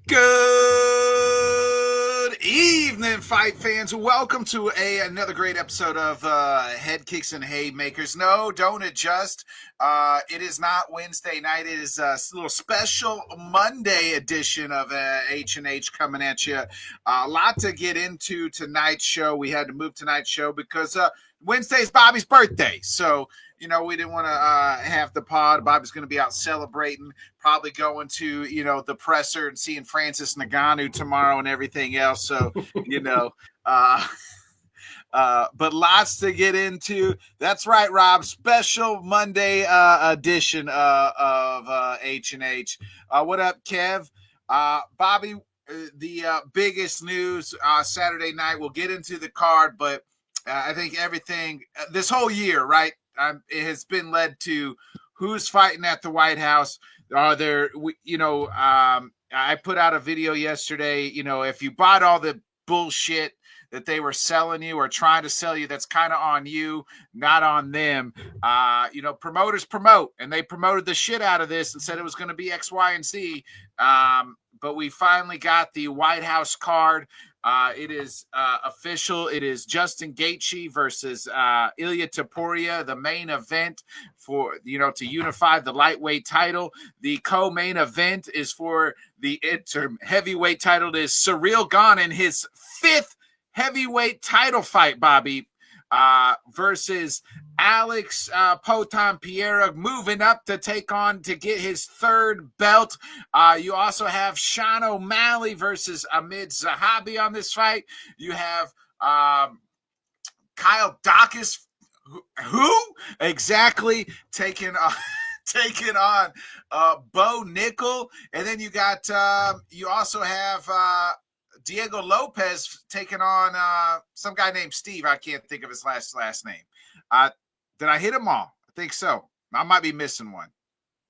Good evening, fight fans. Welcome to another great episode of Headkicks and Haymakers. No, don't adjust. It is not Wednesday night. It is a little special Monday edition of H&H coming at you. A lot to get into tonight's show. We had to move tonight's show because Wednesday's Bobby's birthday. So, we didn't want to have the pod. Bobby's going to be out celebrating, probably going to, the presser and seeing Francis Ngannou tomorrow and everything else. So, but lots to get into. That's right, Rob. Special Monday edition of H&H. What up, Kev? Bobby, the biggest news Saturday night. We'll get into the card, but I think everything this whole year, right? It has been led to who's fighting at the White House. Are there, I put out a video yesterday. If you bought all the bullshit that they were selling you or trying to sell you, that's kind of on you, not on them. Promoters promote, and they promoted the shit out of this and said it was going to be X, Y, and Z. But we finally got the White House card. It is official. It is Justin Gaethje versus Ilia Topuria, the main event for, to unify the lightweight title. The co-main event is for the interim heavyweight title. It is Ciryl Gane in his fifth heavyweight title fight, Bobby, versus Alex Potan-Pierre, moving up to get his third belt. You also have Sean O'Malley versus Ahmed Zahabi on this fight. You have Kyle Dacus, who exactly taking on Bo Nickel, and then you also have Diego Lopez taking on some guy named Steve. I can't think of his last name. Did I hit them all? I think so. I might be missing one.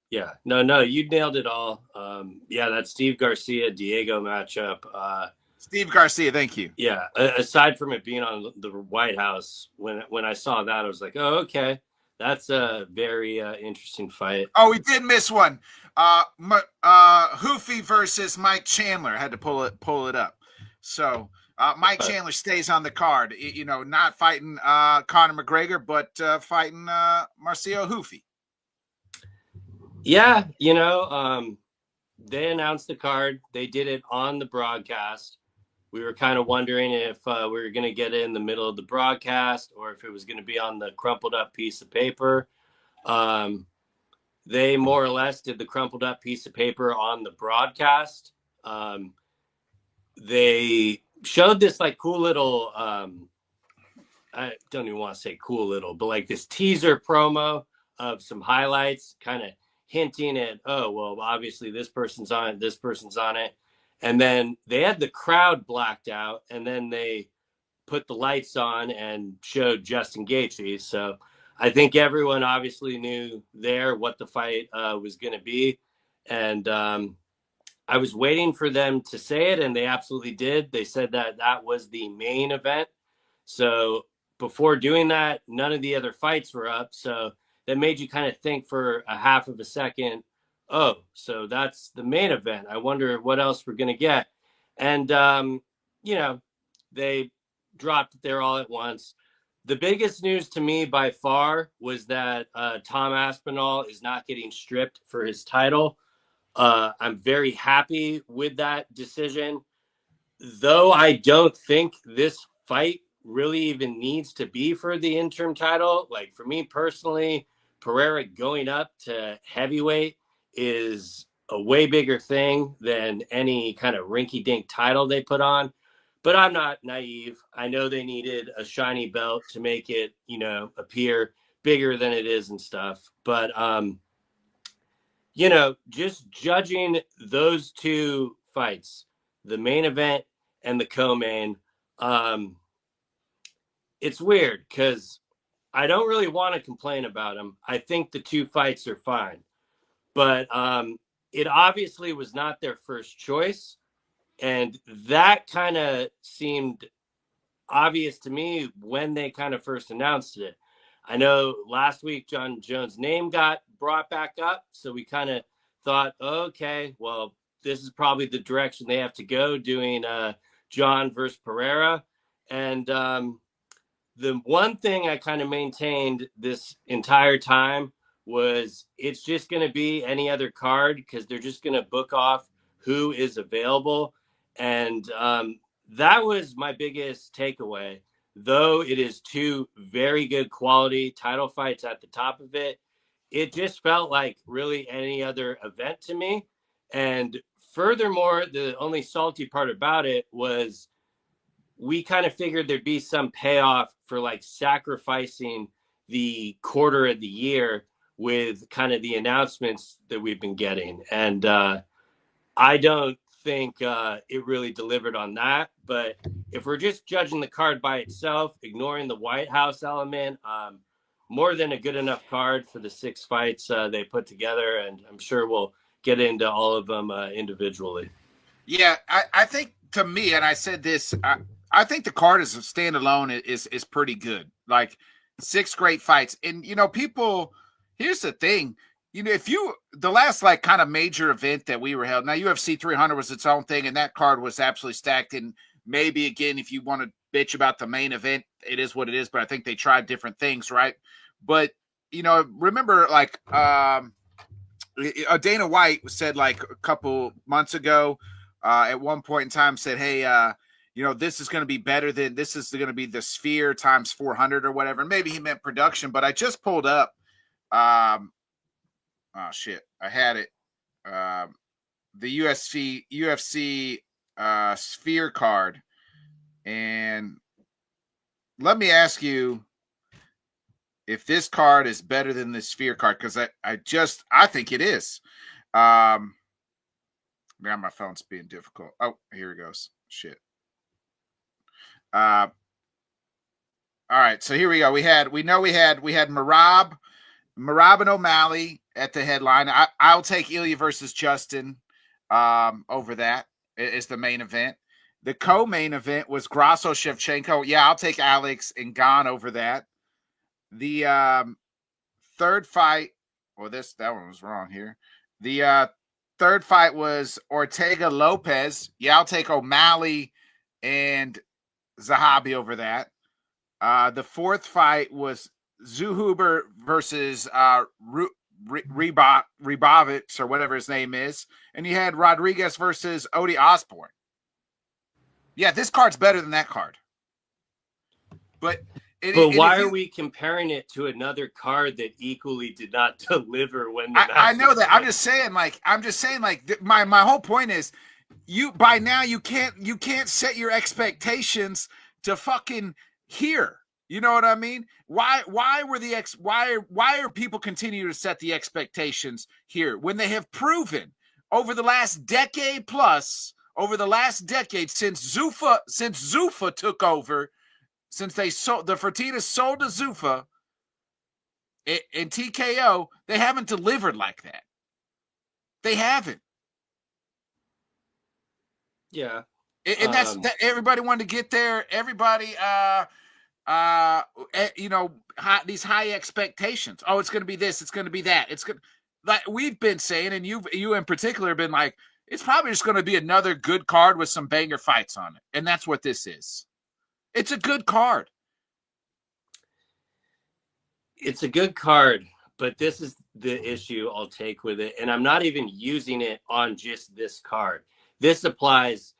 Yeah, no, you nailed it all. That Steve Garcia Diego matchup. Steve Garcia, thank you. Yeah, aside from it being on the White House, when I saw that, I was like, oh, okay, that's a very interesting fight. Oh, we did miss one. Hoofy versus Mike Chandler. I had to pull it up. So Mike Chandler stays on the card. Not fighting Conor McGregor, but fighting Marcio Hoofy. Yeah, they announced the card. They did it on the broadcast. We were kind of wondering if we were going to get it in the middle of the broadcast or if it was going to be on the crumpled up piece of paper. They more or less did the crumpled up piece of paper on the broadcast. They showed this like cool little, I don't even want to say cool little, but like this teaser promo of some highlights, kind of hinting at, oh, well, obviously this person's on it, this person's on it. And then they had the crowd blacked out, and then they put the lights on and showed Justin Gaethje. So I think everyone obviously knew there what the fight was going to be. And I was waiting for them to say it, and they absolutely did. They said that was the main event. So before doing that, none of the other fights were up. So that made you kind of think for a half of a second, oh, so that's the main event. I wonder what else we're going to get. And, they dropped it there all at once. The biggest news to me by far was that Tom Aspinall is not getting stripped for his title. I'm very happy with that decision, though I don't think this fight really even needs to be for the interim title. Like for me personally, Pereira going up to heavyweight is a way bigger thing than any kind of rinky-dink title they put on. But I'm not naive. I know they needed a shiny belt to make it, appear bigger than it is and stuff. But, just judging those two fights, the main event and the co-main, it's weird because I don't really want to complain about them. I think the two fights are fine. But it obviously was not their first choice. And that kind of seemed obvious to me when they kind of first announced it. I know last week John Jones' name got brought back up. So we kind of thought, okay, well, this is probably the direction they have to go, doing John versus Pereira. And the one thing I kind of maintained this entire time was it's just going to be any other card, because they're just going to book off who is available. And that was my biggest takeaway. Though it is two very good quality title fights at the top of it, it just felt like really any other event to me. And furthermore, the only salty part about it was we kind of figured there'd be some payoff for like sacrificing the quarter of the year with kind of the announcements that we've been getting. And I don't think it really delivered on that. But if we're just judging the card by itself, ignoring the White House element, more than a good enough card for the 6 fights they put together. And I'm sure we'll get into all of them individually. Yeah, I think, to me, and I said this, I think the card as a standalone is pretty good. Like 6 great fights. And, people, here's the thing. If the last like kind of major event that we were held, now UFC 300 was its own thing, and that card was absolutely stacked. And maybe, again, if you want to bitch about the main event, it is what it is. But I think they tried different things, right? But, remember, like, Dana White said like a couple months ago, at one point in time, said, hey, this is going to be better than, this is going to be the Sphere times 400 or whatever. Maybe he meant production, but I just pulled up. Oh shit, I had it. The UFC Sphere card, and let me ask you if this card is better than the Sphere card, because I think it is. Now my phone's being difficult. Oh, here it goes. Shit. All right, so here we go. We had Merab and O'Malley at the headline. I'll take Ilya versus Justin over that is the main event. The co-main event was Grasso Shevchenko. Yeah, I'll take Alex and Gon over that. The third fight, that one was wrong here. The third fight was Ortega Lopez. Yeah, I'll take O'Malley and Zahabi over that. The fourth fight was Zuhuber versus Ribovitz, or whatever his name is. And you had Rodriguez versus Odie Osborne. Yeah, this card's better than that card. But why are we comparing it to another card that equally did not deliver when I know that. I'm just saying, my whole point is, by now you can't set your expectations to fucking here. You know what I mean? Why are people continuing to set the expectations here when they have proven over the last decade plus, since Zuffa took over, since they sold, the Fertitas sold to Zuffa and TKO, they haven't delivered like that. They haven't. Yeah. And that's that. Everybody wanted to get there. Everybody, these high expectations. Oh, it's going to be this. It's going to be that. It's good. Like we've been saying, and you in particular have been like, it's probably just going to be another good card with some banger fights on it. And that's what this is. It's a good card. It's a good card, but this is the issue I'll take with it. And I'm not even using it on just this card. This applies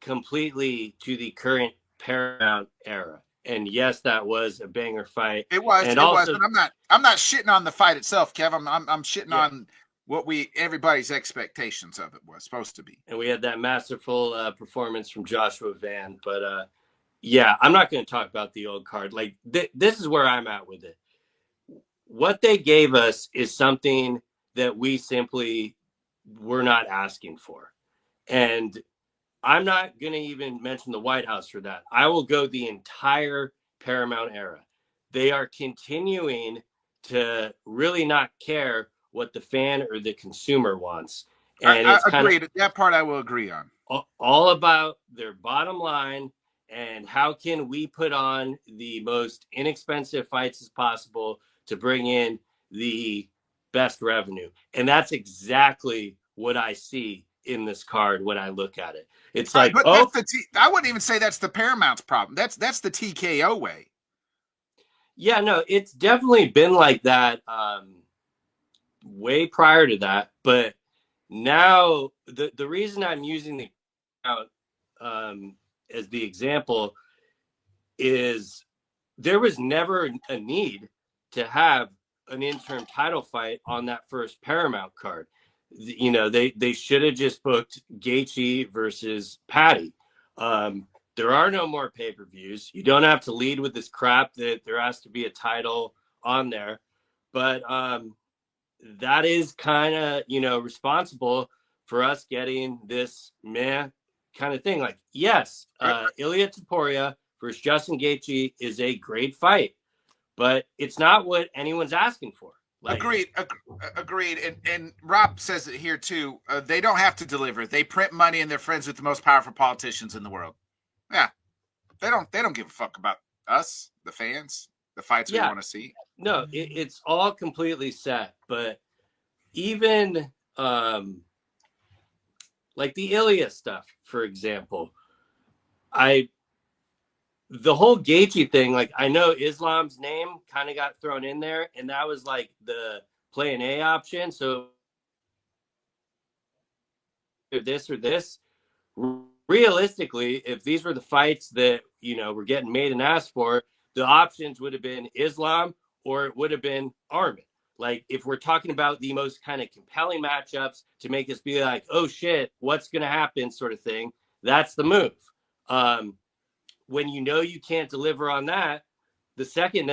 completely to the current Paramount era. And yes, that was a banger fight. It was. And also, but I'm not shitting on the fight itself, Kev. I'm shitting on what everybody's expectations of it was supposed to be. And we had that masterful performance from Joshua Van. But I'm not going to talk about the old card. Like this is where I'm at with it. What they gave us is something that we simply were not asking for. And I'm not going to even mention the White House for that. I will go the entire Paramount era. They are continuing to really not care what the fan or the consumer wants. And I agree. That part I will agree on. All about their bottom line and how can we put on the most inexpensive fights as possible to bring in the best revenue. And that's exactly what I see in this card when I look at it. It's right, like, but I wouldn't even say that's the Paramount's problem. That's the TKO way. Yeah, no, it's definitely been like that way prior to that. But now the reason I'm using the as the example is there was never a need to have an interim title fight on that first Paramount card. You know, they should have just booked Gaethje versus Patty. There are no more pay-per-views. You don't have to lead with this crap that there has to be a title on there. But that is kind of, you know, responsible for us getting this meh kind of thing. Like, yes, Ilya Taporia versus Justin Gaethje is a great fight, but it's not what anyone's asking for. Like, agreed. And Rob says it here too. They don't have to deliver. They print money and they're friends with the most powerful politicians in the world. Yeah, they don't give a fuck about us, the fans, the fights we want to see. No, it's all completely set. But even like the Ilya stuff, for example, the whole Gaethje thing, like I know Islam's name kind of got thrown in there, and that was like the play an A option. So this or this. Realistically, if these were the fights that, you know, were getting made and asked for, the options would have been Islam or it would have been Armin. Like, if we're talking about the most kind of compelling matchups to make us be like, oh shit, what's going to happen sort of thing, that's the move. When you know you can't deliver on that, the second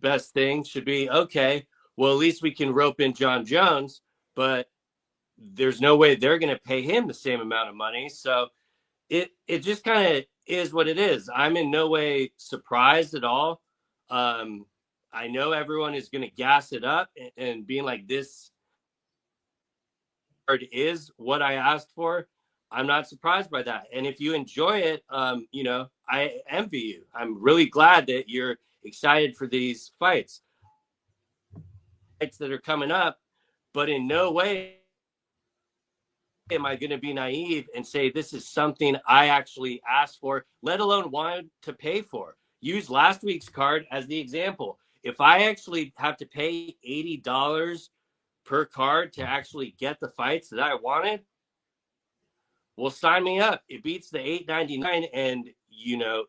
best thing should be, okay, well, at least we can rope in John Jones, but there's no way they're going to pay him the same amount of money. So it just kind of is what it is. I'm in no way surprised at all. I know everyone is going to gas it up and being like, this card is what I asked for. I'm not surprised by that. And if you enjoy it, you know, I envy you. I'm really glad that you're excited for these fights that are coming up, but in no way am I going to be naive and say this is something I actually asked for, let alone wanted to pay for. Use last week's card as the example. If I actually have to pay $80 per card to actually get the fights that I wanted, well, sign me up. It beats the $8.99. And, you know,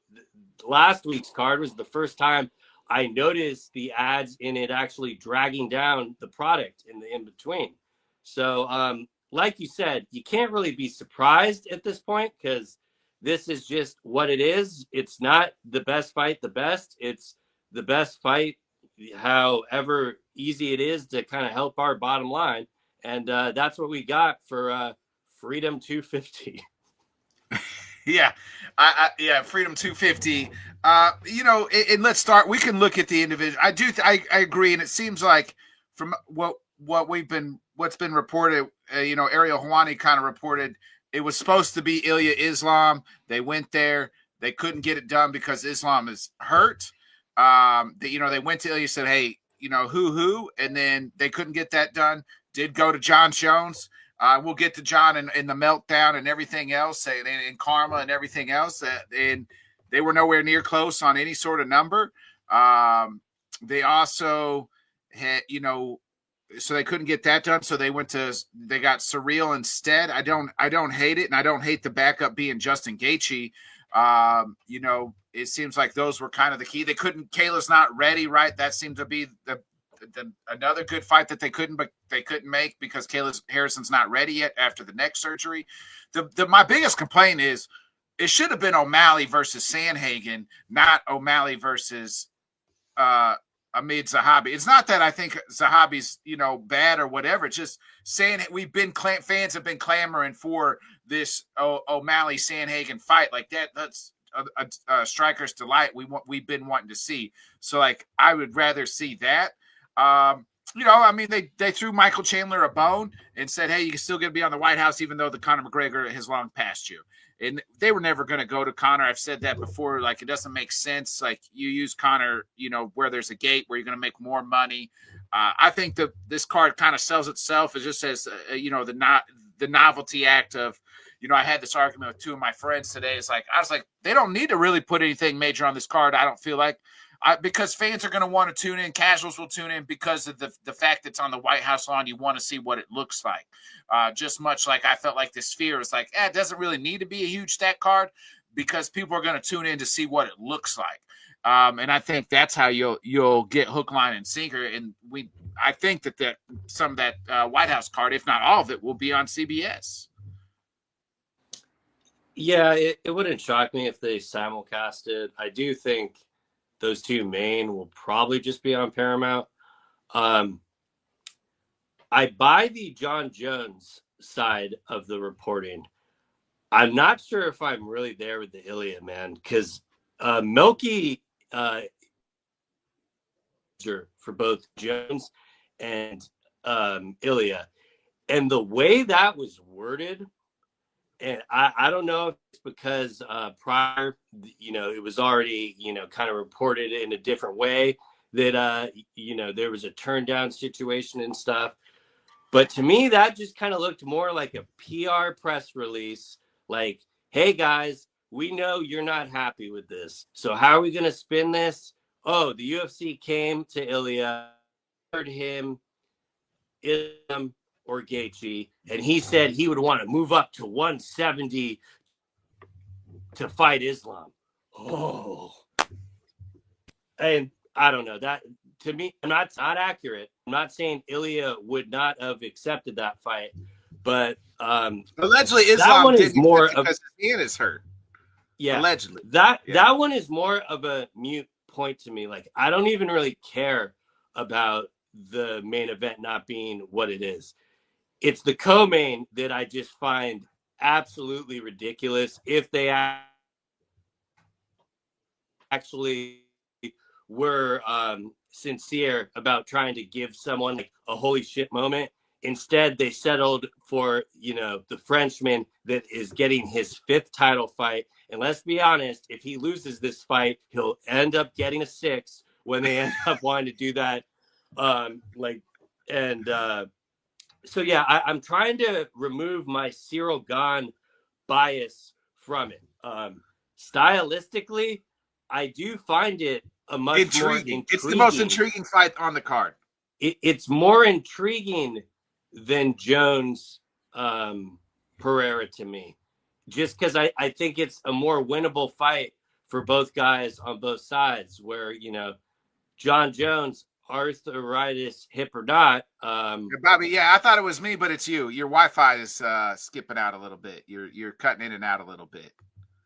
last week's card was the first time I noticed the ads in it actually dragging down the product in the in-between. So, like you said, you can't really be surprised at this point because this is just what it is. It's not the best fight, the best. It's the best fight, however easy it is to kind of help our bottom line. And that's what we got for Freedom 250. Yeah, yeah, Freedom 250. You know, and let's start. We can look at the individual. I agree, and it seems like from what's been reported, you know, Ariel Helwani kind of reported it was supposed to be Ilya Islam. They went there, they couldn't get it done because Islam is hurt. You know, they went to Ilya, said, hey, you know, who, and then they couldn't get that done. Did go to John Jones. We'll get to John in the meltdown and everything else, and karma and everything else. And they were nowhere near close on any sort of number. They also had, you know, so they couldn't get that done. So they got Surreal instead. I don't hate it, and I don't hate the backup being Justin Gaethje. You know, it seems like those were kind of the key. Kayla's not ready, right? That seemed to be another good fight that they couldn't make because Harrison's not ready yet after the neck surgery. My biggest complaint is it should have been O'Malley versus Sandhagen, not O'Malley versus Amid Zahabi. It's not that I think Zahabi's, you know, bad or whatever. It's just saying fans have been clamoring for this O'Malley Sandhagen fight like that. That's a striker's delight. We've been wanting to see. So like I would rather see that. You know, I mean, they threw Michael Chandler a bone and said, hey, you can still get to be on the White House, even though the Conor McGregor has long passed you. And they were never going to go to Conor. I've said that before. Like, it doesn't make sense. Like, you use Conor, you know, where there's a gate where you're going to make more money. I think this card kind of sells itself. It just says, you know, the the novelty act of, I had this argument with two of my friends today. It's like, I was like, they don't need to really put anything major on this card. I don't feel like, because fans are going to want to tune in. Casuals will tune in because of the fact that it's on the White House lawn. You want to see what it looks like. Just much like I felt like the Sphere is like, it doesn't really need to be a huge stat card because people are going to tune in to see what it looks like. And I think that's how you'll get hook, line, and sinker. And I think that some of that White House card, if not all of it, will be on CBS. Yeah, it wouldn't shock me if they simulcasted. I do think those two main will probably just be on Paramount. I buy the John Jones side of the reporting. I'm not sure if I'm really there with the Ilya, man, because Milky for both Jones and Ilya. And the way that was worded, and I don't know if it's because prior, it was already, kind of reported in a different way that, there was a turn down situation and stuff. But to me, that just kind of looked more like a PR press release. Like, hey, guys, we know you're not happy with this. So how are we going to spin this? Oh, the UFC came to Ilya, heard him, or Gaethje, and he said he would want to move up to 170 to fight Islam. Oh, and I don't know that. To me, not accurate. I'm not saying Ilya would not have accepted that fight, but allegedly Islam that one is didn't more because his hand is hurt. Yeah, allegedly. That one is more of a mute point to me. Like, I don't even really care about the main event not being what it is. It's the co-main that I just find absolutely ridiculous. If they actually were sincere about trying to give someone like a holy shit moment, instead they settled for, the Frenchman that is getting his 5th title fight. And let's be honest, if he loses this fight, he'll end up getting a 6 when they end up wanting to do that. So yeah, I'm trying to remove my Cyril Gane bias from it. Stylistically, I do find it a much intriguing. more intriguing. It's the most intriguing fight on the card. It's more intriguing than Jones Pereira to me, just because I think it's a more winnable fight for both guys on both sides, where, John Jones, arthritis, hip or not. Bobby, I thought it was me, but it's you. Your Wi-Fi is skipping out a little bit. You're cutting in and out a little bit.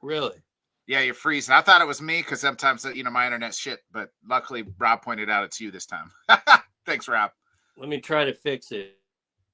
Really? Yeah, you're freezing. I thought it was me because sometimes, my internet's shit, but luckily Rob pointed out it's you this time. Thanks, Rob. Let me try to fix it.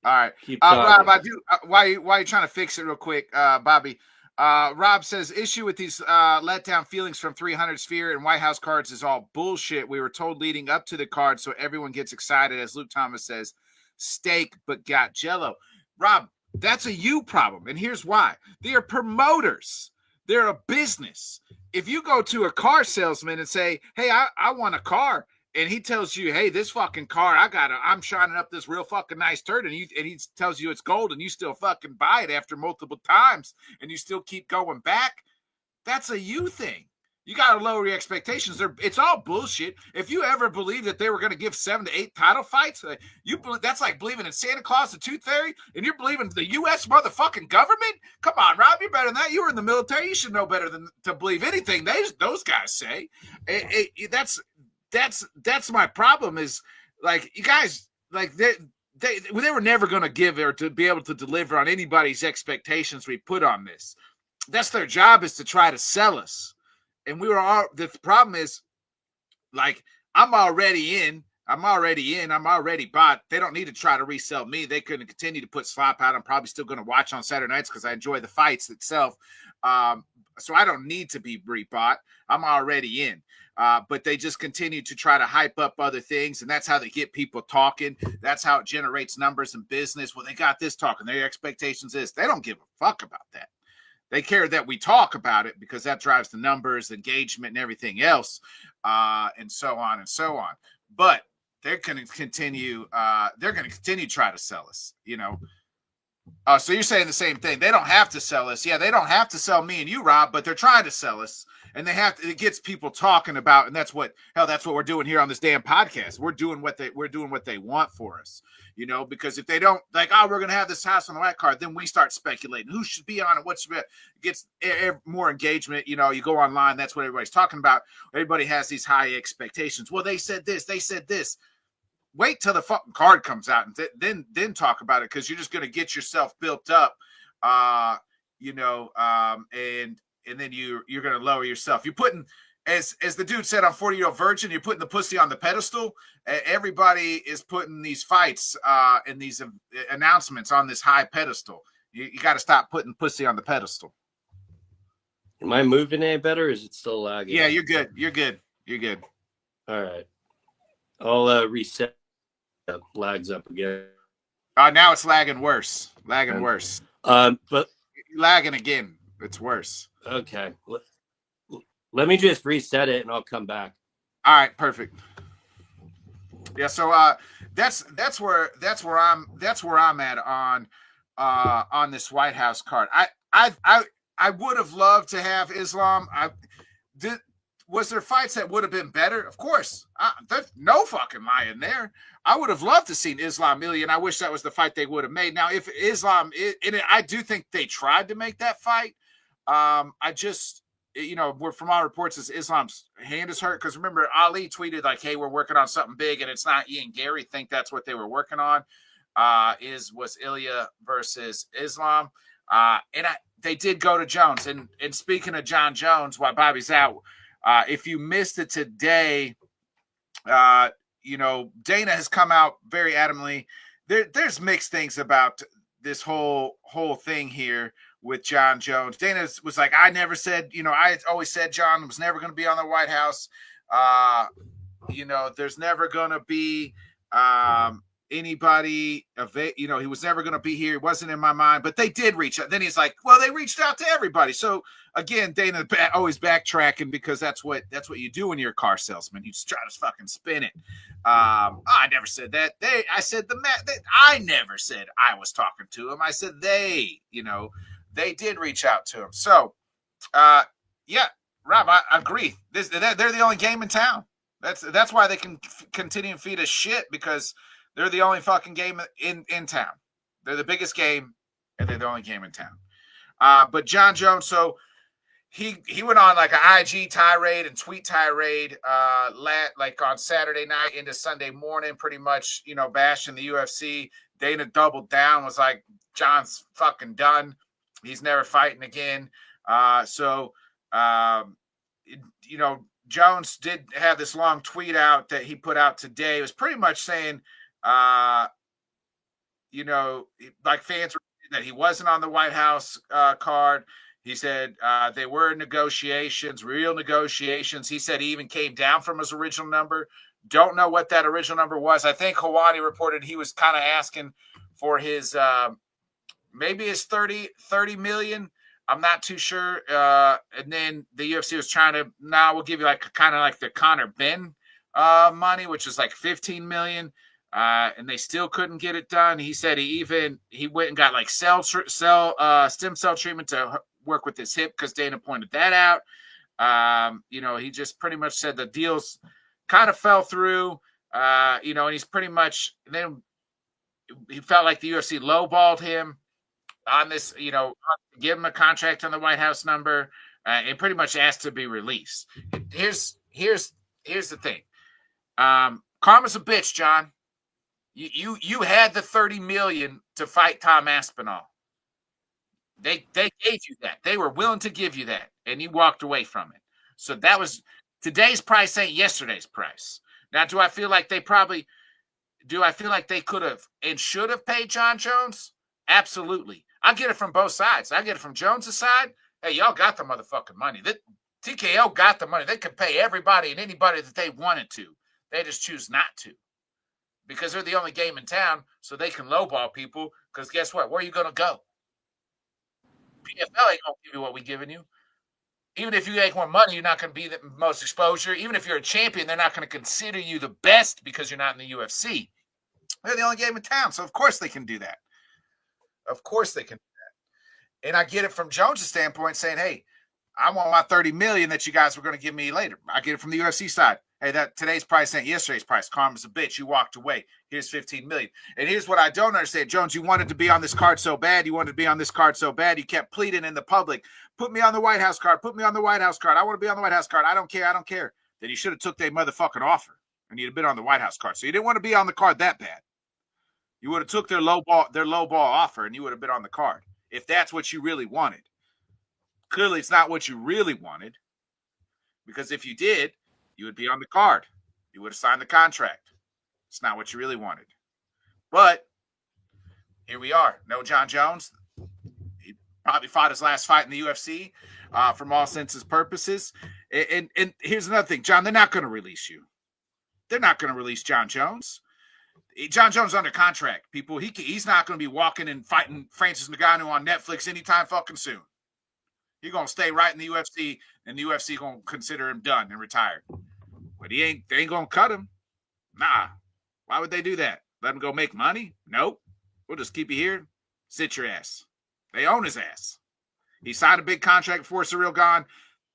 All right. Rob, I do. Why are you trying to fix it real quick, Bobby? Rob says, issue with these letdown feelings from 300 Sphere and White House cards is all bullshit. We were told leading up to the card, so everyone gets excited, as Luke Thomas says, steak but got jello. Rob, that's a you problem, and here's why. They are promoters. They're a business. If you go to a car salesman and say, hey, I want a car, and he tells you, hey, this fucking car, I'm shining up this real fucking nice turd, and he tells you it's gold, and you still fucking buy it after multiple times, and you still keep going back, that's a you thing. You got to lower your expectations. It's all bullshit. If you ever believed that they were going to give 7 to 8 title fights, that's like believing in Santa Claus, the Tooth Fairy, and you're believing in the U.S. motherfucking government? Come on, Rob, you're better than that. You were in the military. You should know better than to believe anything those guys say. That's my problem. Is like, you guys, like they were never going to give or to be able to deliver on anybody's expectations we put on this. That's their job, is to try to sell us. And the problem is, like, I'm already bought. They don't need to try to resell me. They couldn't continue to put slop out. I'm probably still going to watch on Saturday nights because I enjoy the fights itself. So I don't need to be rebought. I'm already in. But they just continue to try to hype up other things, and that's how they get people talking. That's how it generates numbers and business. Well, they got this talking. Their expectations is they don't give a fuck about that. They care that we talk about it because that drives the numbers, engagement, and everything else, and so on and so on. But they're going to continue. They're going to continue to try to sell us. Oh, so you're saying the same thing. They don't have to sell us. Yeah, they don't have to sell me and you, Rob, but they're trying to sell us. And they have to, it gets people talking about, and that's what we're doing here on this damn podcast. We're doing what they want for us, because if they don't like, oh, we're gonna have this house on the white card, then we start speculating who should be on it, what should be. It gets more engagement. You go online, that's what everybody's talking about. Everybody has these high expectations. Well, they said this. Wait till the fucking card comes out and then talk about it, because you're just going to get yourself built up, and then you're going to lower yourself. You're putting, as the dude said on 40-Year-Old Virgin, you're putting the pussy on the pedestal. Everybody is putting these fights and these announcements on this high pedestal. You got to stop putting pussy on the pedestal. Am I moving any better, or is it still lagging? Yeah, you're good. You're good. All right. I'll reset. Lags up again. Now it's lagging worse. But lagging again. It's worse. Okay. Let me just reset it and I'll come back. All right, perfect. Yeah, so that's where I'm at on this White House card. I would have loved to have Islam. Was there fights that would have been better? Of course. There's no fucking lie in there. I would have loved to see Islam Ilya, and I wish that was the fight they would have made. Now, if Islam, I do think they tried to make that fight. I just, we're from all reports is Islam's hand is hurt. Because remember, Ali tweeted like, hey, we're working on something big, and it's not Ian Gary. Think that's what they were working on, was Ilya versus Islam. They did go to Jones. And speaking of John Jones, while Bobby's out, if you missed it today, Dana has come out very adamantly. There's mixed things about this whole thing here with John Jones. Dana was like, I never said, I always said John was never going to be on the White House. There's never going to be anybody, he was never going to be here. It wasn't in my mind, but they did reach out. Then he's like, well, they reached out to everybody. So again, Dana always backtracking, because that's what you do when you're a car salesman. You just try to fucking spin it. I never said that. I never said I was talking to him. I said they did reach out to him. So, yeah, Rob, I agree. They're the only game in town. That's why they can continue to feed us shit, because they're the only fucking game in town. They're the biggest game, and they're the only game in town. But John Jones, so he went on like an IG tirade and tweet tirade, like on Saturday night into Sunday morning, pretty much, bashing the UFC. Dana doubled down, was like, John's fucking done. He's never fighting again. Jones did have this long tweet out that he put out today. It was pretty much saying, like fans were that he wasn't on the White House card. He said they were negotiations, real negotiations. He said he even came down from his original number. Don't know what that original number was. I think Hawani reported he was kind of asking for his maybe his 30 million. I'm not too sure. And then the UFC was trying to, we'll give you like kind of like the Conor Benn money, which is like 15 million. And they still couldn't get it done. He said he went and got like stem cell treatment to work with his hip, because Dana pointed that out. He just pretty much said the deals kind of fell through. And he's pretty much, then he felt like the UFC lowballed him on this, give him a contract on the White House number, and pretty much asked to be released. Here's the thing. Karma's a bitch, John. You had the 30 million to fight Tom Aspinall. They gave you that. They were willing to give you that, and you walked away from it. So that was today's price, ain't yesterday's price. Now, do I feel like they could have and should have paid John Jones? Absolutely. I get it from both sides. I get it from Jones' side. Hey, y'all got the motherfucking money. TKO got the money. They could pay everybody and anybody that they wanted to. They just choose not to, because they're the only game in town, so they can lowball people. Because guess what? Where are you going to go? PFL ain't going to give you what we giving you. Even if you make more money, you're not going to be the most exposure. Even if you're a champion, they're not going to consider you the best because you're not in the UFC. They're the only game in town, so of course they can do that. Of course they can do that. And I get it from Jones' standpoint saying, hey, I want my 30 million that you guys were going to give me later. I get it from the UFC side. Hey, that today's price ain't yesterday's price. Karma's a bitch. You walked away. Here's 15 million. And here's what I don't understand. Jones, you wanted to be on this card so bad. You wanted to be on this card so bad. You kept pleading in the public. Put me on the White House card. Put me on the White House card. I want to be on the White House card. I don't care. I don't care. Then you should have took that motherfucking offer and you'd have been on the White House card. So you didn't want to be on the card that bad. You would have took their low ball offer and you would have been on the card if that's what you really wanted. Clearly, it's not what you really wanted, because if you did, you would be on the card. You would have signed the contract. It's not what you really wanted. But here we are. No John Jones. He probably fought his last fight in the UFC from all senses purposes. And here's another thing, John, they're not going to release you. They're not going to release John Jones. John Jones is under contract, people. He's not going to be walking and fighting Francis Ngannou on Netflix anytime fucking soon. He's going to stay right in the UFC, and the UFC going to consider him done and retired. But they ain't going to cut him. Nah. Why would they do that? Let him go make money? Nope. We'll just keep you here. Sit your ass. They own his ass. He signed a big contract before Ciryl gone.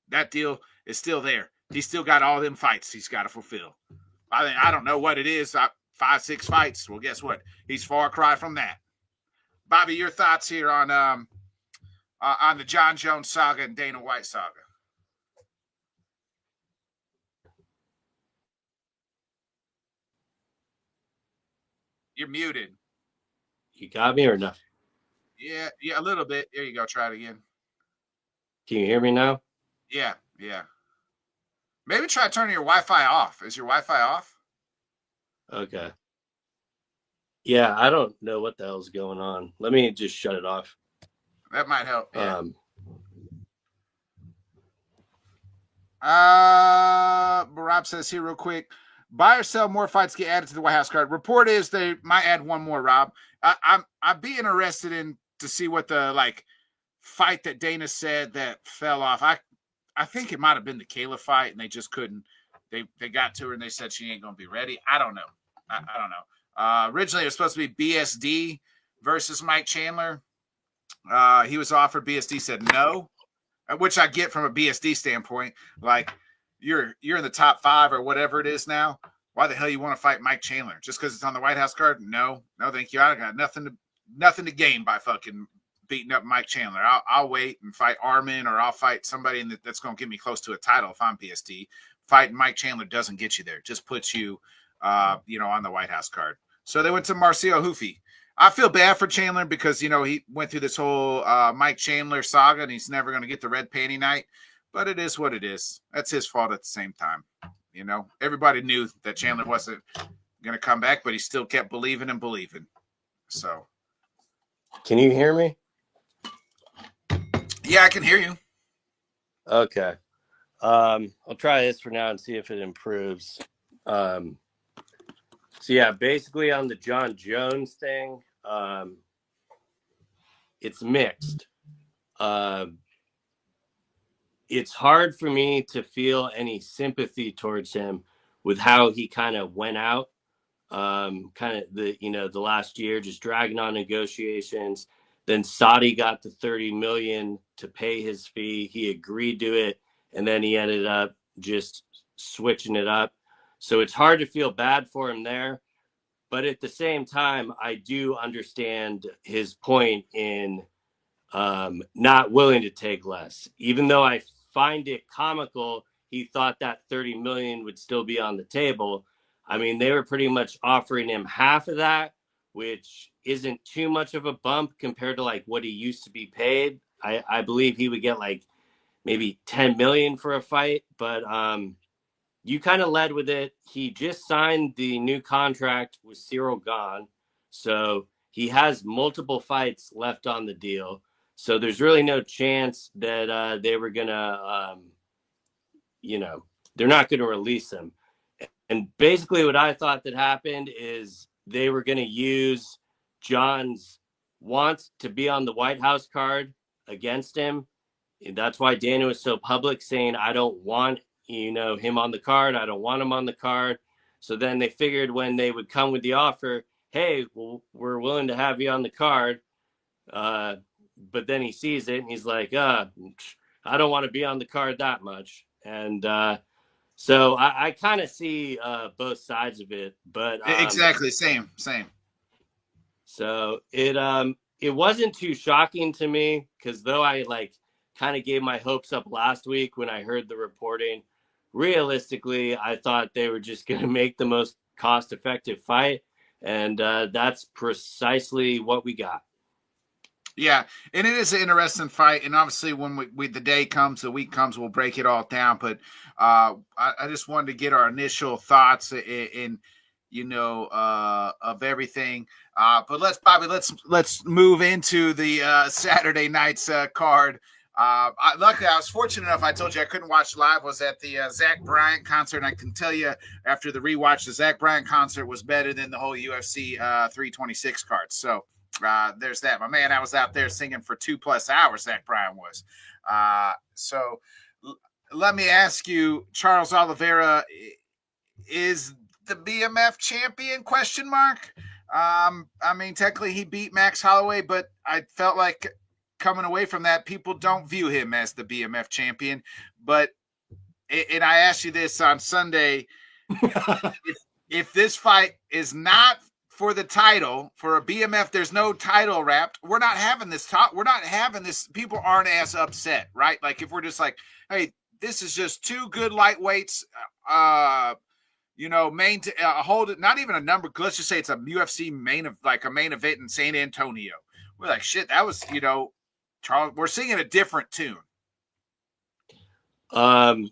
That deal is still there. He's still got all them fights he's got to fulfill. I don't know what it is. 5, 6 fights. Well, guess what? He's far cry from that. Bobby, your thoughts here on the John Jones saga and Dana White saga? You're muted. You got me or no? Yeah, a little bit. There you go. Try it again. Can you hear me now? Yeah. Maybe try turning your Wi-Fi off. Is your Wi-Fi off? Okay. Yeah, I don't know what the hell's going on. Let me just shut it off. That might help. Yeah. Rob says here real quick, buy or sell more fights get added to the White House card. Report is they might add one more, Rob. I'd be interested in to see what the fight that Dana said that fell off. I think it might have been the Kayla fight, and they just couldn't. They got to her and they said she ain't gonna be ready. I don't know. I don't know. Originally it was supposed to be BSD versus Mike Chandler. He was offered. BSD said no, which I get from a BSD standpoint. Like you're in the top 5 or whatever it is now. Why the hell you want to fight Mike Chandler just because it's on the White House card? No, thank you. I got nothing to gain by fucking beating up Mike Chandler. I'll wait and fight Armin, or I'll fight somebody that's going to get me close to a title if I'm BSD. Fighting Mike Chandler doesn't get you there. Just puts you, on the White House card. So they went to Marcio Hufi. I feel bad for Chandler because, he went through this whole Mike Chandler saga and he's never going to get the red panty night. But it is what it is. That's his fault at the same time. Everybody knew that Chandler wasn't going to come back, but he still kept believing and believing. So. Can you hear me? Yeah, I can hear you. Okay. I'll try this for now and see if it improves. So yeah, basically on the John Jones thing, it's mixed. It's hard for me to feel any sympathy towards him with how he kind of went out, kind of the last year, just dragging on negotiations. Then Saudi got the 30 million to pay his fee. He agreed to it. And then he ended up just switching it up. So it's hard to feel bad for him there. But at the same time, I do understand his point in not willing to take less. Even though I find it comical, he thought that 30 million would still be on the table. I mean, they were pretty much offering him half of that, which isn't too much of a bump compared to what he used to be paid. I believe he would get maybe 10 million for a fight, but you kind of led with it. He just signed the new contract with Ciryl gone. So he has multiple fights left on the deal. So there's really no chance that they were going to, they're not going to release him. And basically what I thought that happened is they were going to use John's wants to be on the White House card against him. And that's why Dana was so public saying, I don't want, him on the card. I don't want him on the card. So then they figured when they would come with the offer, hey, well, we're willing to have you on the card. But then he sees it and he's like, I don't want to be on the card that much. And so I kind of see both sides of it. But Exactly, same. so it wasn't too shocking to me, because though I like kind of gave my hopes up last week when I heard the reporting, realistically, I thought they were just going to make the most cost-effective fight, and that's precisely what we got. Yeah, and it is an interesting fight, and obviously when we the day comes, the week comes, we'll break it all down. But I just wanted to get our initial thoughts in of everything. But let's move into the Saturday night's card. Luckily, I was fortunate enough. I told you I couldn't watch live. Was at the Zach Bryant concert, and I can tell you after the rewatch, the Zach Bryant concert was better than the whole UFC 326 card. So there's that. My man, I was out there singing for 2+ hours. Zach Bryant was. So let me ask you, Charles Oliveira is the BMF champion? Question mark. I mean, technically he beat Max Holloway, but I felt like coming away from that, people don't view him as the BMF champion. But and I asked you this on Sunday, if this fight is not for the title, for a BMF, there's no title wrapped, we're not having this talk. We're not having this. People aren't as upset, right? Like if we're just like, hey, this is just two good lightweights, hold it, not even a number. Let's just say it's a UFC main event in San Antonio. We're like, shit, that was, Charles, we're singing a different tune. I'm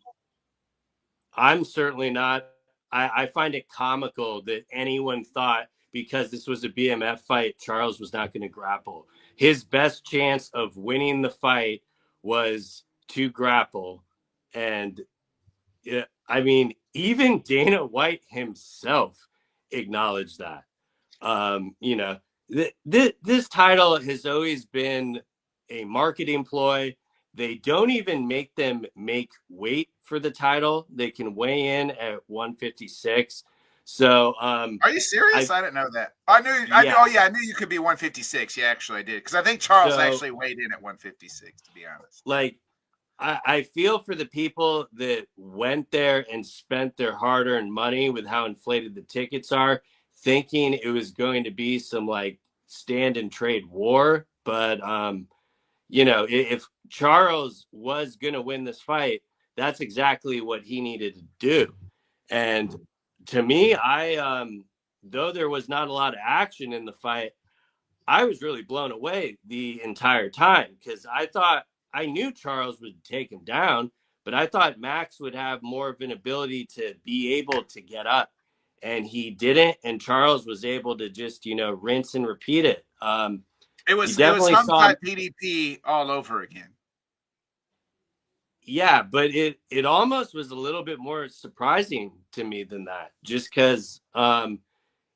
certainly not. I find it comical that anyone thought because this was a BMF fight, Charles was not going to grapple. His best chance of winning the fight was to grapple. And I mean, even Dana White himself acknowledged that. This title has always been a marketing ploy. They don't even make them make weight for the title. They can weigh in at 156. So, are you serious? I didn't know that. I knew you could be 156. Yeah, actually, I did, because I think Charles actually weighed in at 156. To be honest, like, I feel for the people that went there and spent their hard-earned money with how inflated the tickets are, thinking it was going to be some like stand and trade war. But if Charles was going to win this fight, that's exactly what he needed to do. And to me, though there was not a lot of action in the fight, I was really blown away the entire time, because I knew Charles would take him down, but I thought Max would have more of an ability to be able to get up, and he didn't. And Charles was able to just, rinse and repeat it. It was uncut DDP all over again. Yeah, but it almost was a little bit more surprising to me than that, just because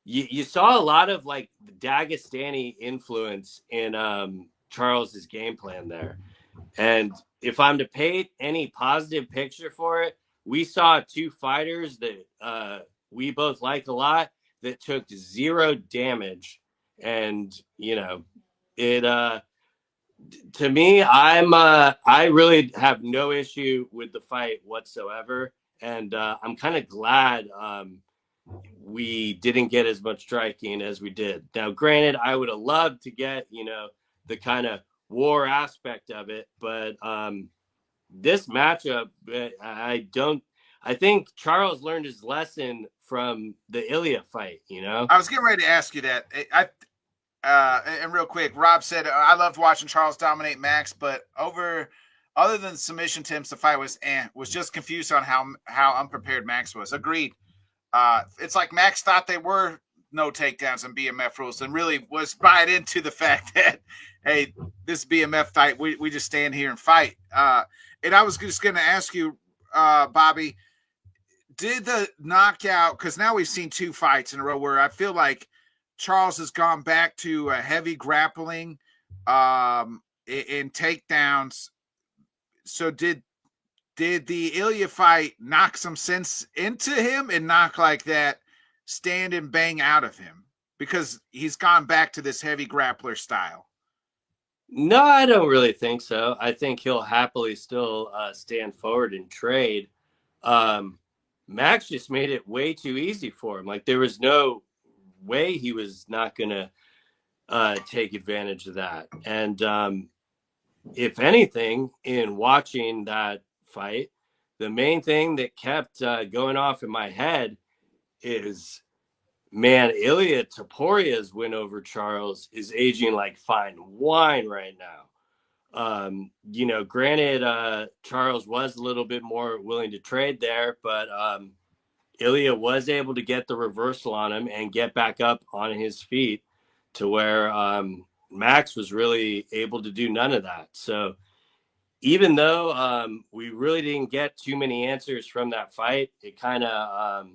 you saw a lot of like the Dagestani influence in Charles's game plan there. And if I'm to paint any positive picture for it, we saw two fighters that we both like a lot that took 0 damage. And, it to me, I really have no issue with the fight whatsoever. And I'm kind of glad we didn't get as much striking as we did. Now, granted, I would have loved to get, the kind of war aspect of it, but this matchup, I think Charles learned his lesson from the Ilya fight. I was getting ready to ask you that. And real quick, Rob said, I loved watching Charles dominate Max, but other than submission attempts, the fight was just confused on how unprepared Max was. Agreed. It's like Max thought they were no takedowns and BMF rules, and really was buying into the fact that, hey, this BMF fight, we just stand here and fight. And I was just going to ask you, Bobby, did the knockout, because now we've seen 2 fights in a row where I feel like Charles has gone back to heavy grappling in takedowns. So did the Ilya fight knock some sense into him and knock like that stand and bang out of him? Because he's gone back to this heavy grappler style. No, I don't really think so. I think he'll happily still stand forward and trade. Um, Max just made it way too easy for him. Like there was no way he was not going to take advantage of that. And if anything, in watching that fight, the main thing that kept going off in my head is, man, Ilya Taporia's win over Charles is aging like fine wine right now. Granted, Charles was a little bit more willing to trade there, but Ilya was able to get the reversal on him and get back up on his feet to where Max was really able to do none of that. So even though we really didn't get too many answers from that fight, it kind of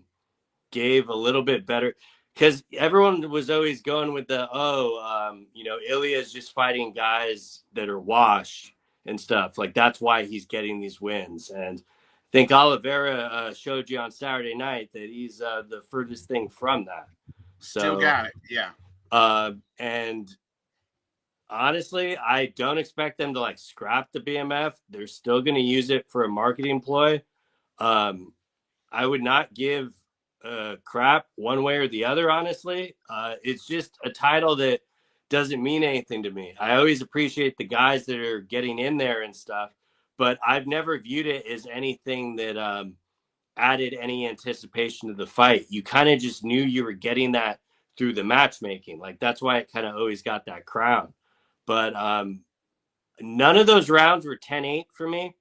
gave a little bit better because everyone was always going with the Ilya is just fighting guys that are washed and stuff. Like that's why he's getting these wins. And I think Oliveira showed you on Saturday night that he's the furthest thing from that. Still So, got it. Yeah. And honestly, I don't expect them to like scrap the BMF. They're still going to use it for a marketing ploy. I would not give crap one way or the other, honestly. It's just a title that doesn't mean anything to me. I always appreciate the guys that are getting in there and stuff, but I've never viewed it as anything that added any anticipation to the fight. You kind of just knew you were getting that through the matchmaking. Like that's why it kind of always got that crown. But none of those rounds were 10-8 for me.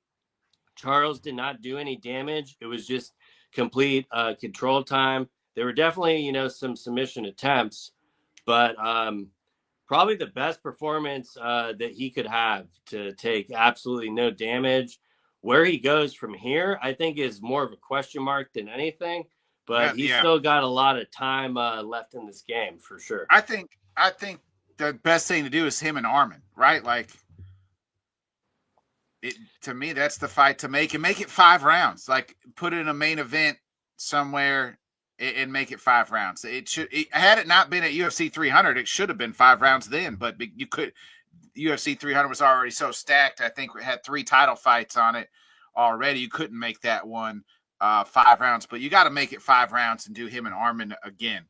Charles did not do any damage. It was just complete control time. There were definitely, some submission attempts, but probably the best performance that he could have to take absolutely no damage. Where he goes from here, I think is more of a question mark than anything, but he's Yeah. still got a lot of time left in this game for sure. I think the best thing to do is him and Armin, right? Like to me, that's the fight to make and make it 5 rounds. Like put it in a main event somewhere and make it 5 rounds. Had it not been at UFC 300, it should have been 5 rounds then. But you could UFC 300 was already so stacked. I think we had 3 title fights on it already. You couldn't make that one 5 rounds, but you got to make it 5 rounds and do him and Armin again.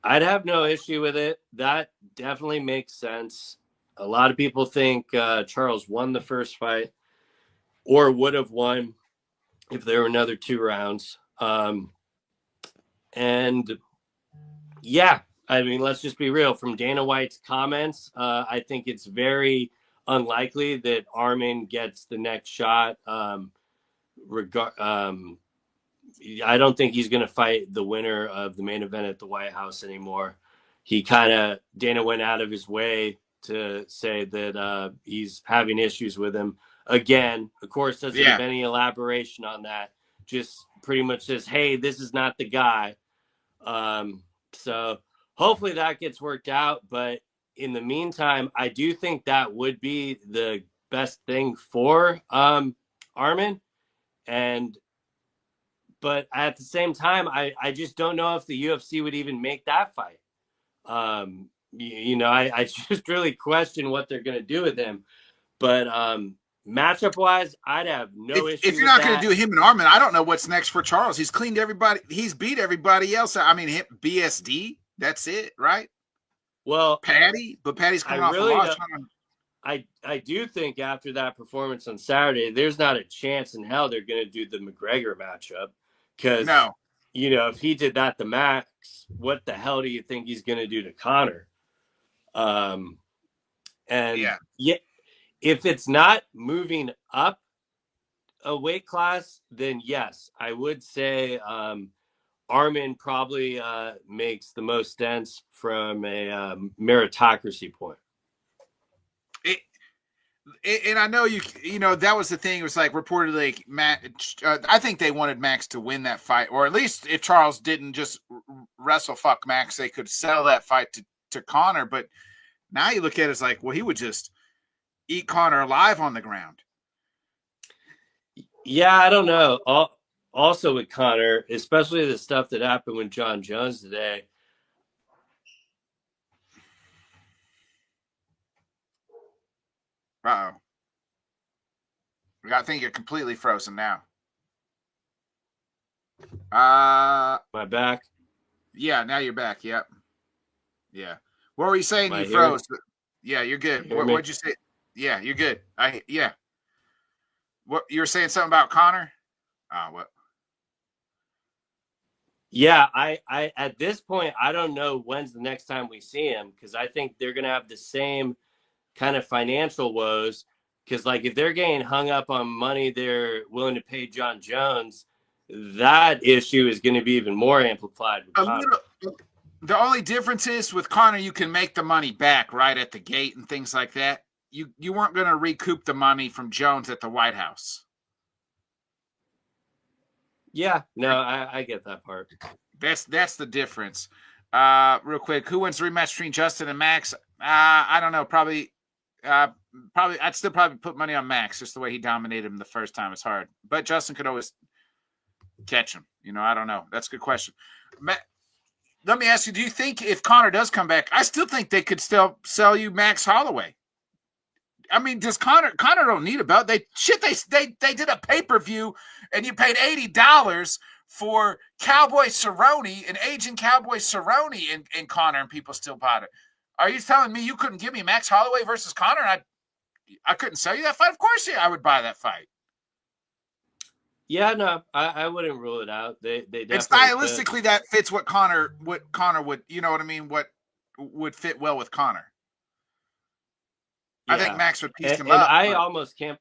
I'd have no issue with it. That definitely makes sense. A lot of people think Charles won the first fight or would have won if there were another 2 rounds. And yeah, I mean, let's just be real. From Dana White's comments, I think it's very unlikely that Armin gets the next shot. I don't think he's going to fight the winner of the main event at the White House anymore. Dana went out of his way to say that he's having issues with him again. Of course, doesn't give any elaboration on that. Just pretty much says, hey, this is not the guy. So hopefully that gets worked out. But in the meantime, I do think that would be the best thing for Armin. But at the same time, I just don't know if the UFC would even make that fight. I just really question what they're going to do with him. But matchup wise, I'd have no issue. If you're not going to do him and Armin, I don't know what's next for Charles. He's cleaned everybody. He's beat everybody else. I mean, BSD. That's it, right? Well, but Patty's coming off a loss. I do think after that performance on Saturday, there's not a chance in hell they're going to do the McGregor matchup. Because, if he did that to Max, what the hell do you think he's going to do to Connor? If it's not moving up a weight class, then yes, I would say Armin probably makes the most sense from a meritocracy point. And I know that was the thing. It was like reportedly, I think they wanted Max to win that fight, or at least if Charles didn't just wrestle fuck Max, they could sell that fight to Connor. But now you look at it as like, well, he would just eat Connor alive on the ground. Yeah, I don't know. Also with Connor, especially the stuff that happened with John Jones today. Uh-oh. I think you're completely frozen now. My back. Yeah, now you're back. Yep. Yeah. What were you saying? Am I You here? froze. Yeah, you're good. You hear me? What'd you say? Yeah, you're good. Yeah. What you were saying something about Connor? What? Yeah, I at this point I don't know when's the next time we see him, because I think they're gonna have the same kind of financial woes. Because like if they're getting hung up on money they're willing to pay John Jones, that issue is going to be even more amplified with Connor. The only difference is with Connor, you can make the money back right at the gate and things like that. You weren't going to recoup the money from Jones at the White House. Yeah, no, I get that part. That's the difference. Real quick, who wins the rematch between Justin and Max? I don't know. Probably. I'd still probably put money on Max, just the way he dominated him the first time. It's hard, but Justin could always catch him. I don't know. That's a good question. Let me ask you: do you think if Connor does come back, I still think they could still sell you Max Holloway? I mean, does Connor don't need a belt? They did a pay-per-view and you paid $80 for Cowboy Cerrone, an aging Cowboy Cerrone in Connor, and people still bought it. Are you telling me you couldn't give me Max Holloway versus Connor? I couldn't sell you that fight? Of course, yeah, I would buy that fight. Yeah, no, I wouldn't rule it out. They definitely and stylistically that fits what Connor would, you know what I mean? What would fit well with Connor. Yeah. I think Max would piece him up. I almost can't.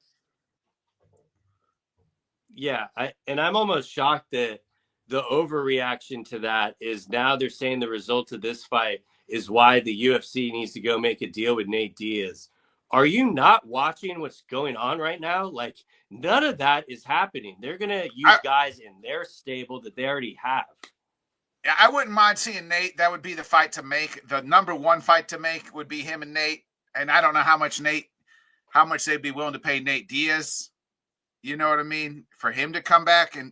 Yeah, I'm almost shocked that the overreaction to that is now they're saying the result of this fight is why the UFC needs to go make a deal with Nate Diaz. Are you not watching what's going on right now? Like, none of that is happening. They're going to use guys in their stable that they already have. I wouldn't mind seeing Nate. That would be the fight to make. The number one fight to make would be him and Nate. And I don't know how much they'd be willing to pay Nate Diaz. You know what I mean? For him to come back and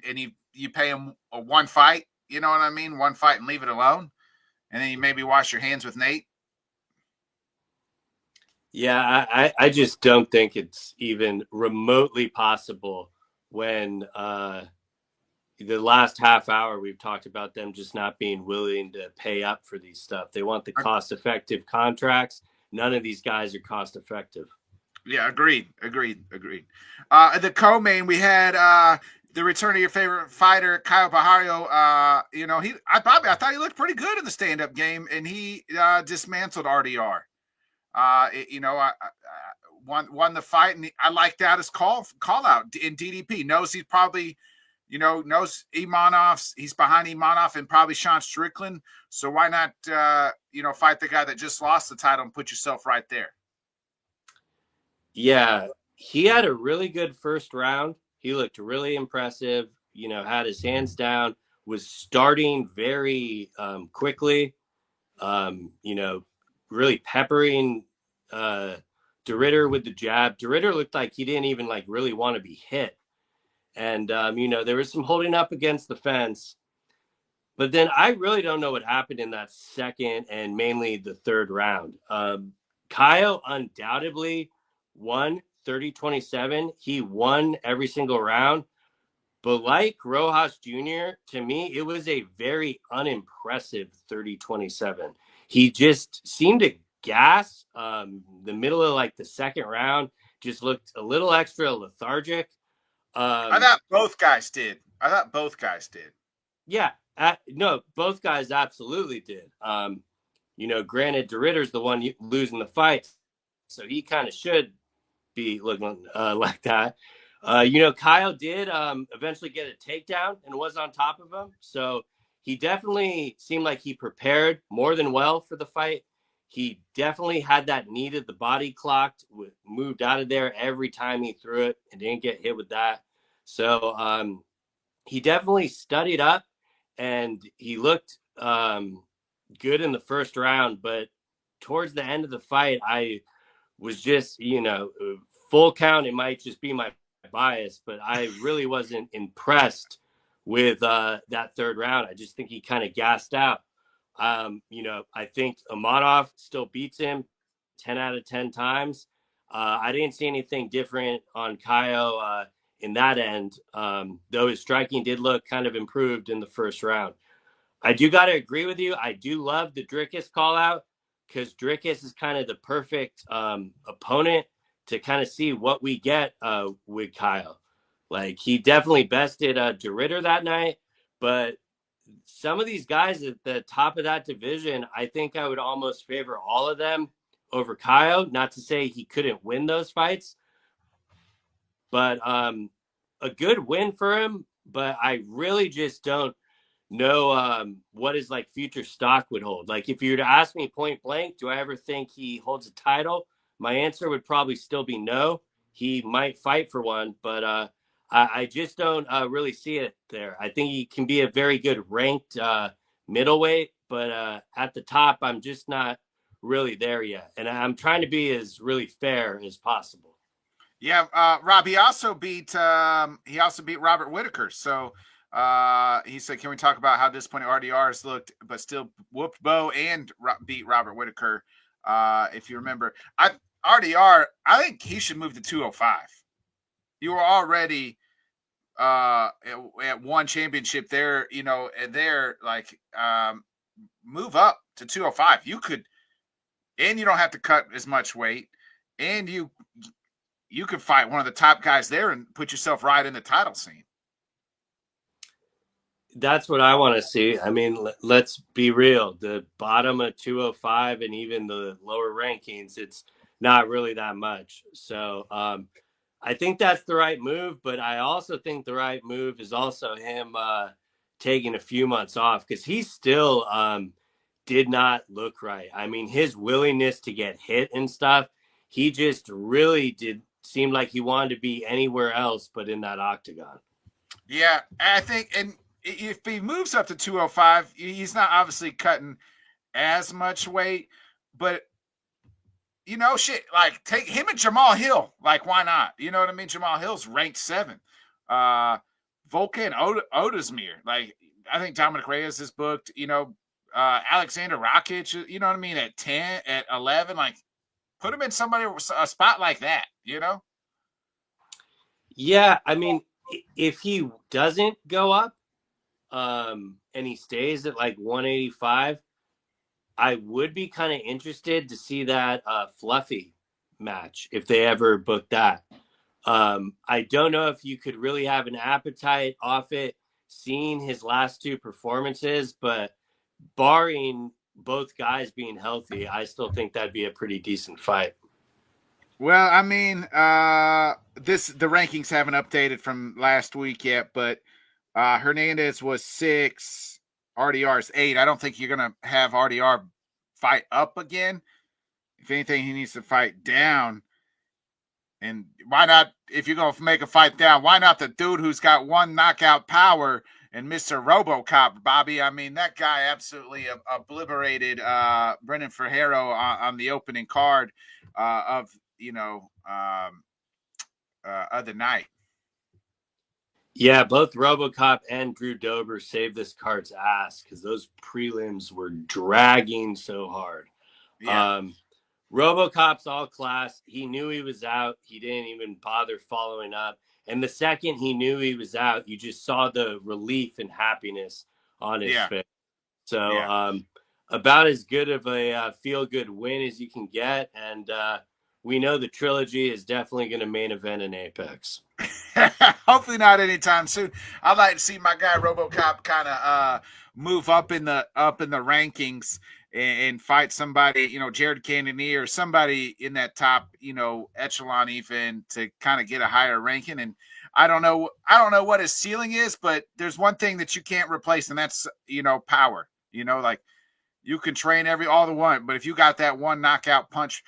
you pay him one fight, you know what I mean? One fight and leave it alone. And then you maybe wash your hands with Nate. Yeah, I just don't think it's even remotely possible when the last half hour we've talked about them just not being willing to pay up for these stuff. They want the cost-effective contracts. None of these guys are cost-effective. Yeah, agreed. The co-main, we had the return of your favorite fighter, Kyle Bahario. I thought he looked pretty good in the stand-up game, and he dismantled RDR. Won the fight, and I liked that as call out in DDP. Knows he's probably, knows Imanov. He's behind Imanov and probably Sean Strickland. So why not, fight the guy that just lost the title and put yourself right there? Yeah, he had a really good first round. He looked really impressive, had his hands down, was starting very quickly, really peppering DeRitter with the jab. DeRitter looked like he didn't even really want to be hit. And, there was some holding up against the fence. But then I really don't know what happened in that second and mainly the third round. Kyle undoubtedly won 30-27. He won every single round. But like Rojas Jr., to me, it was a very unimpressive 30-27. He just seemed to gas the middle of the second round, just looked a little extra lethargic. I thought both guys did. Yeah. No, both guys absolutely did. Granted, DeRitter's the one losing the fight, so he kind of should be looking like that. Kyle did eventually get a takedown and was on top of him. So he definitely seemed like he prepared more than well for the fight. He definitely had that knee to the body clocked, moved out of there every time he threw it and didn't get hit with that. So he definitely studied up and he looked good in the first round. But towards the end of the fight, I was just, full count. It might just be my bias, but I really wasn't impressed with that third round. I just think he kind of gassed out. I think Imanov still beats him 10 out of 10 times. I didn't see anything different on Kaio in that end, though his striking did look kind of improved in the first round. I do got to agree with you. I do love the Drickus call out because Drickus is kind of the perfect opponent to kind of see what we get with Kyle. Like he definitely bested DeRitter that night, but some of these guys at the top of that division, I think I would almost favor all of them over Kyle. Not to say he couldn't win those fights, but a good win for him. But I really just don't know what his like future stock would hold. Like if you were to ask me point blank, do I ever think he holds a title? My answer would probably still be no. He might fight for one, but I just don't really see it there. I think he can be a very good ranked middleweight, but at the top, I'm just not really there yet. And I'm trying to be as really fair as possible. Yeah, Rob. He also beat Robert Whitaker. So he said, "Can we talk about how disappointing RDRs looked, but still whooped Bo and beat Robert Whitaker?" If you remember, RDR, I think he should move to 205. You were already at one championship there, you know, and there like move up to 205. You could, and you don't have to cut as much weight, and you could fight one of the top guys there and put yourself right in the title scene. That's what I want to see. I mean, let's be real. The bottom of 205 and even the lower rankings, it's not really that much. So I think that's the right move, but I also think the right move is also him taking a few months off because he still did not look right. I mean, his willingness to get hit and stuff, he just really did seem like he wanted to be anywhere else but in that octagon. Yeah, I think, and if he moves up to 205, he's not obviously cutting as much weight, but you know, shit, like take him and Jamal Hill. Like, why not? You know what I mean? Jamal Hill's ranked 7. Volkan Odesmir. Like, I think Dominic Reyes is booked. You know, Alexander Rakic. You know what I mean? At 10, at 11. Like, put him in a spot like that. You know? Yeah, I mean, if he doesn't go up and he stays at like 185, I would be kind of interested to see that Fluffy match if they ever book that. I don't know if you could really have an appetite off it, seeing his last 2 performances, but barring both guys being healthy, I still think that'd be a pretty decent fight. Well, I mean, the rankings haven't updated from last week yet, but Hernandez was 6, RDR is 8. I don't think you're gonna have RDR fight up again. If anything, he needs to fight down. And why not, if you're going to make a fight down, why not the dude who's got one knockout power and Mr. RoboCop, Bobby? I mean, that guy absolutely obliterated Brendan Ferrero on the opening card of the night. Yeah, both RoboCop and Drew Dober saved this card's ass because those prelims were dragging so hard. Yeah. RoboCop's all class. He knew he was out. He didn't even bother following up. And the second he knew he was out, you just saw the relief and happiness on his face. So about as good of a feel-good win as you can get. And we know the trilogy is definitely going to main event in Apex. Hopefully not anytime soon. I'd like to see my guy RoboCop kind of move up in the rankings and fight somebody, you know, Jared Cannonier or somebody in that top, you know, echelon even to kind of get a higher ranking. And I don't know what his ceiling is, but there's one thing that you can't replace, and that's, you know, power. You know, like you can train all the one, but if you got that one knockout punch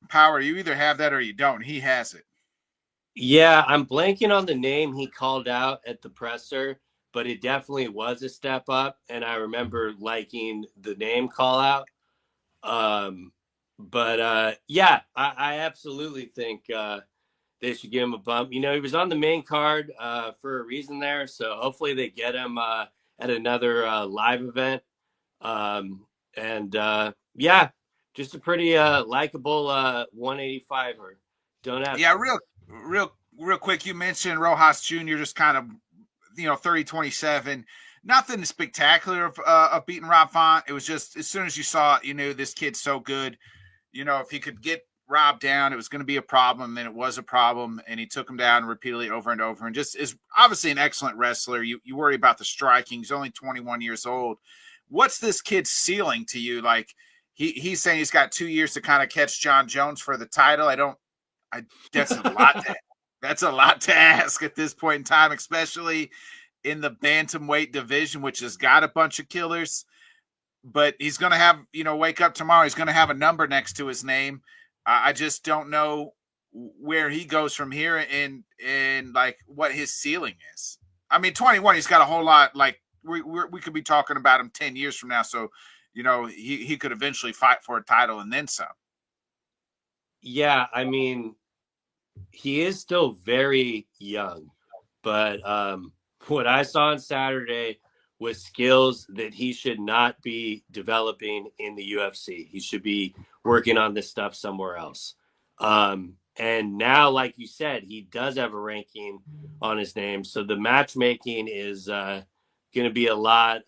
power, you either have that or you don't. He has it. Yeah, I'm blanking on the name he called out at the presser, but it definitely was a step up. And I remember liking the name call out. Yeah, I absolutely think they should give him a bump. You know, he was on the main card for a reason there. So hopefully they get him at another live event. Yeah, just a pretty likable 185er. Don't have Yeah, real quick. You mentioned Rojas Jr. just kind of 30-27. Nothing spectacular of beating Rob Font. It was just as soon as you saw it, you knew this kid's so good. If he could get Rob down, it was going to be a problem, and it was a problem, and he took him down repeatedly over and over, and just is obviously an excellent wrestler. You worry about the striking. He's only 21 years old. What's this kid's ceiling to you? Like he's saying he's got 2 years to kind of catch John Jones for the title. That's a lot. That's a lot to ask at this point in time, especially in the bantamweight division, which has got a bunch of killers. But he's going to have, wake up tomorrow. He's going to have a number next to his name. I just don't know where he goes from here and like what his ceiling is. I mean, 21, he's got a whole lot. Like we could be talking about him 10 years from now. So, he could eventually fight for a title and then some. Yeah, I mean, he is still very young, but what I saw on Saturday was skills that he should not be developing in the UFC. He should be working on this stuff somewhere else. And now, like you said, he does have a ranking on his name. So the matchmaking is going to be a lot,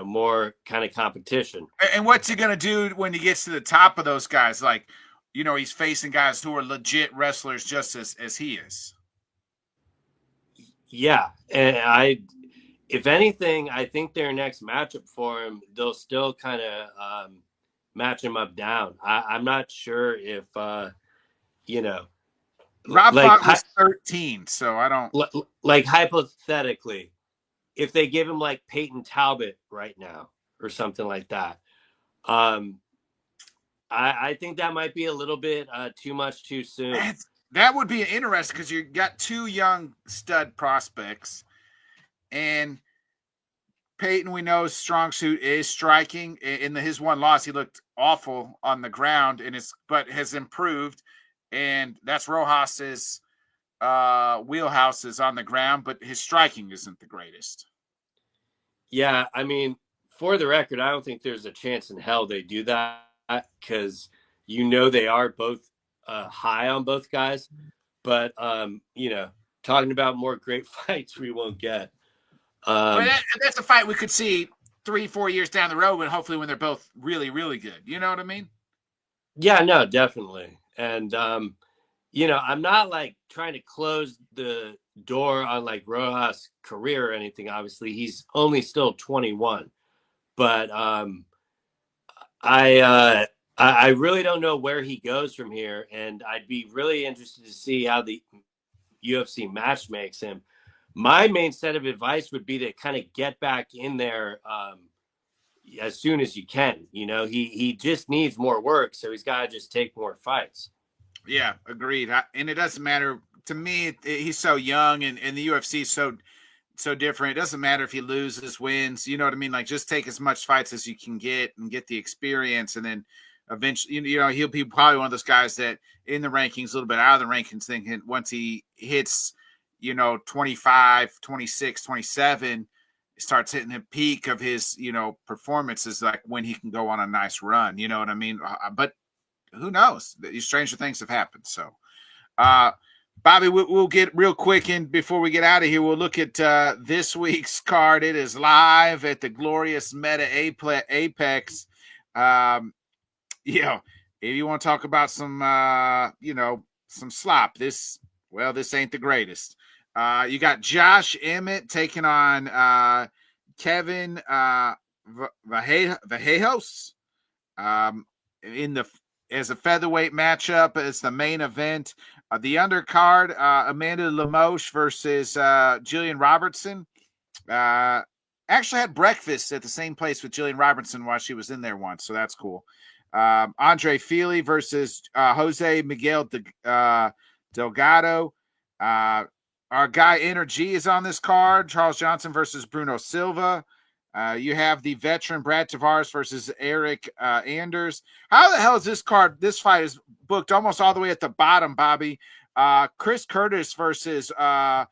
more kind of competition. And what's he going to do when he gets to the top of those guys? Like, he's facing guys who are legit wrestlers just as he is. Yeah. And if anything, I think their next matchup for him, they'll still kind of match him up down. I'm not sure if, Rob Font was 13, so I don't. Like, hypothetically, if they give him like Peyton Talbot right now or something like that, I think that might be a little bit too much too soon. That would be interesting because you got two young stud prospects, and Peyton, we know strong suit is striking. In his one loss, he looked awful on the ground, but has improved, and that's Rojas's wheelhouse is on the ground, but his striking isn't the greatest. Yeah, I mean, for the record, I don't think there's a chance in hell they do that because they are both high on both guys. But talking about more great fights we won't get. That's a fight we could see 3-4 years down the road, and hopefully when they're both really, really good. You know what I mean? Yeah, no, definitely. And I'm not like trying to close the door on like Rojas' career or anything. Obviously, he's only still 21. But I really don't know where he goes from here, and I'd be really interested to see how the UFC match makes him. My main set of advice would be to kind of get back in there as soon as you can. He just needs more work, so he's got to just take more fights. Yeah, agreed. And it doesn't matter to me. He's so young, and the UFC is so different. It doesn't matter if he loses, wins. You know what I mean? Like, just take as much fights as you can get and get the experience, and then eventually, he'll be probably one of those guys that in the rankings, a little bit out of the rankings, thinking once he hits 25, 26, 27, starts hitting the peak of his performances, like when he can go on a nice run. You know what I mean? But who knows? These stranger things have happened. So Bobby, we'll get real quick in before we get out of here. We'll look at this week's card. It is live at the glorious Meta Apex. If you want to talk about some some slop, this ain't the greatest. You got Josh Emmett taking on Kevin Vallejos as a featherweight matchup. It's the main event. The undercard, Amanda Lemos versus Jillian Robertson. Actually had breakfast at the same place with Jillian Robertson while she was in there once, so that's cool. Andre Fili versus Jose Miguel Delgado. Our guy Energy is on this card. Charles Johnson versus Bruno Silva. You have the veteran Brad Tavares versus Eric Anders. How the hell is this card? This fight is booked almost all the way at the bottom, Bobby. Chris Curtis versus Orobai.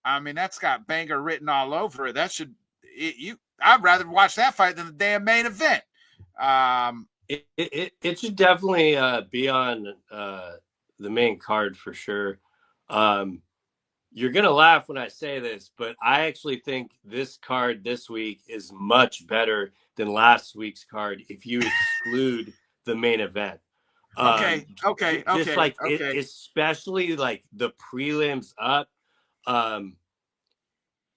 I mean, that's got banger written all over it. I'd rather watch that fight than the damn main event. It should definitely be on the main card for sure. You're gonna laugh when I say this, but I actually think this card this week is much better than last week's card if you exclude the main event. Okay. Just like it, especially like the prelims up,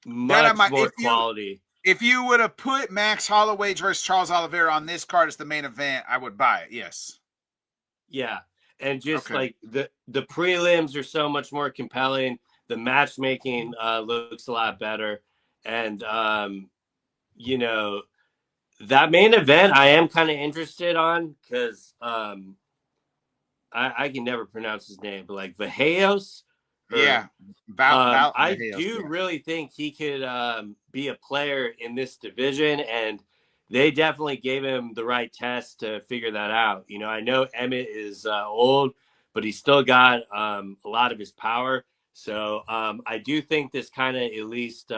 much more quality. If you would have put Max Holloway versus Charles Oliveira on this card as the main event, I would buy it. Yes. Yeah, and just like the prelims are so much more compelling. The matchmaking looks a lot better, and you know, that main event I am kind of interested on because I can never pronounce his name, but like Vahejos. Yeah. I do really think he could be a player in this division, and they definitely gave him the right test to figure that out. You know, I know Emmett is old, but he's still got a lot of his power. So I do think this kind of at least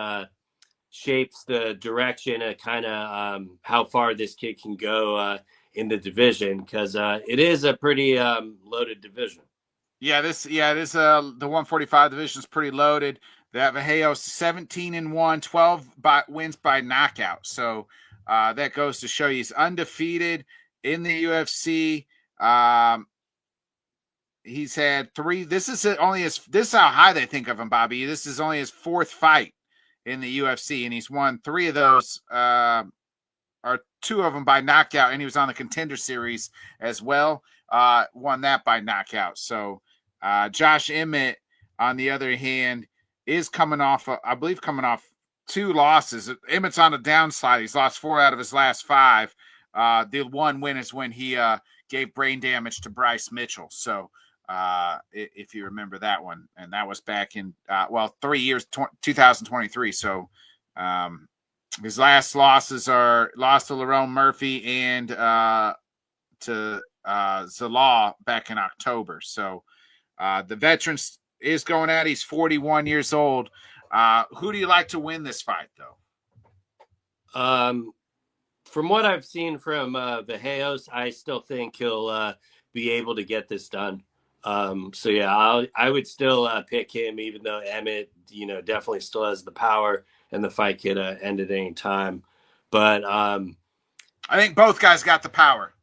shapes the direction of kind of how far this kid can go in the division, because it is a pretty loaded division. Yeah, this the 145 division is pretty loaded. They have Vahejos 17-1, 12 wins by knockout. So that goes to show you he's undefeated in the UFC. He's had 3. This is how high they think of him, Bobby. This is only his 4th fight in the UFC, and he's won 3 of those, or 2 of them by knockout, and he was on the Contender Series as well. Won that by knockout. So Josh Emmett, on the other hand, is coming off 2 losses. Emmett's on the downside. He's lost 4 out of his last 5. The one win is when he gave brain damage to Bryce Mitchell. So if you remember that one, and that was back in 3 years, 2023. So his last losses are lost to Lerone Murphy and to Zalaw back in October. So the veteran is going at. He's 41 years old. Who do you like to win this fight, though? From what I've seen from Vahejos, I still think he'll be able to get this done. So yeah, I would still pick him, even though Emmett, definitely still has the power and the fight could end at any time. But I think both guys got the power.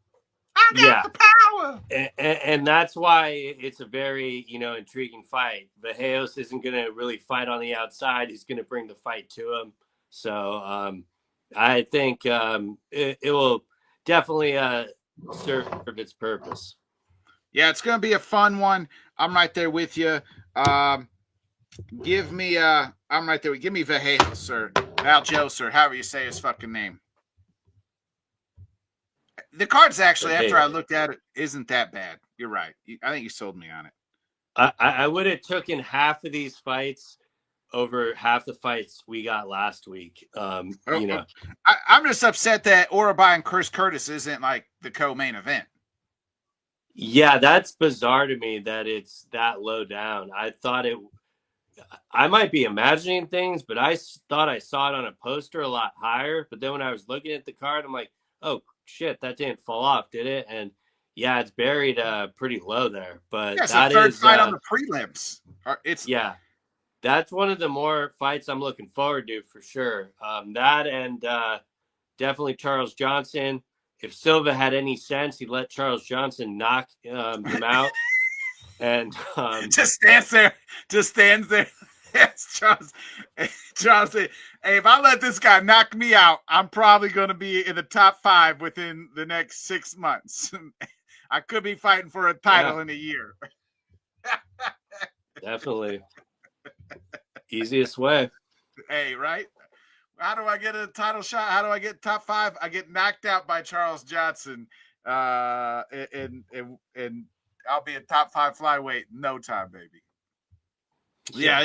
I got the power. And that's why it's a very, intriguing fight. Vahejos isn't going to really fight on the outside. He's going to bring the fight to him. So I think it will definitely serve its purpose. Yeah, it's going to be a fun one. I'm right there with you. Give me Vahejos, sir. Valjo, sir. However you say his fucking name. The card's actually, after I looked at it, isn't that bad. You're right. I think you sold me on it. I would have taken half of these fights over half the fights we got last week. I'm just upset that Urabai and Chris Curtis isn't like the co-main event. Yeah, that's bizarre to me that it's that low down. I might be imagining things, but I thought I saw it on a poster a lot higher. But then when I was looking at the card, I'm like, oh shit, that didn't fall off, did it? And yeah, it's buried pretty low there. But it's the third fight on the prelims. That's one of the more fights I'm looking forward to for sure. That and definitely Charles Johnson. If Silva had any sense, he'd let Charles Johnson knock him out. And just stands there. Yes, Charles said, hey, if I let this guy knock me out, I'm probably going to be in the top 5 within the next 6 months. I could be fighting for a title in a year. Definitely. Easiest way. Hey, right? How do I get a title shot? How do I get top 5? I get knocked out by Charles Johnson, and I'll be a top 5 flyweight in no time, baby. Yeah,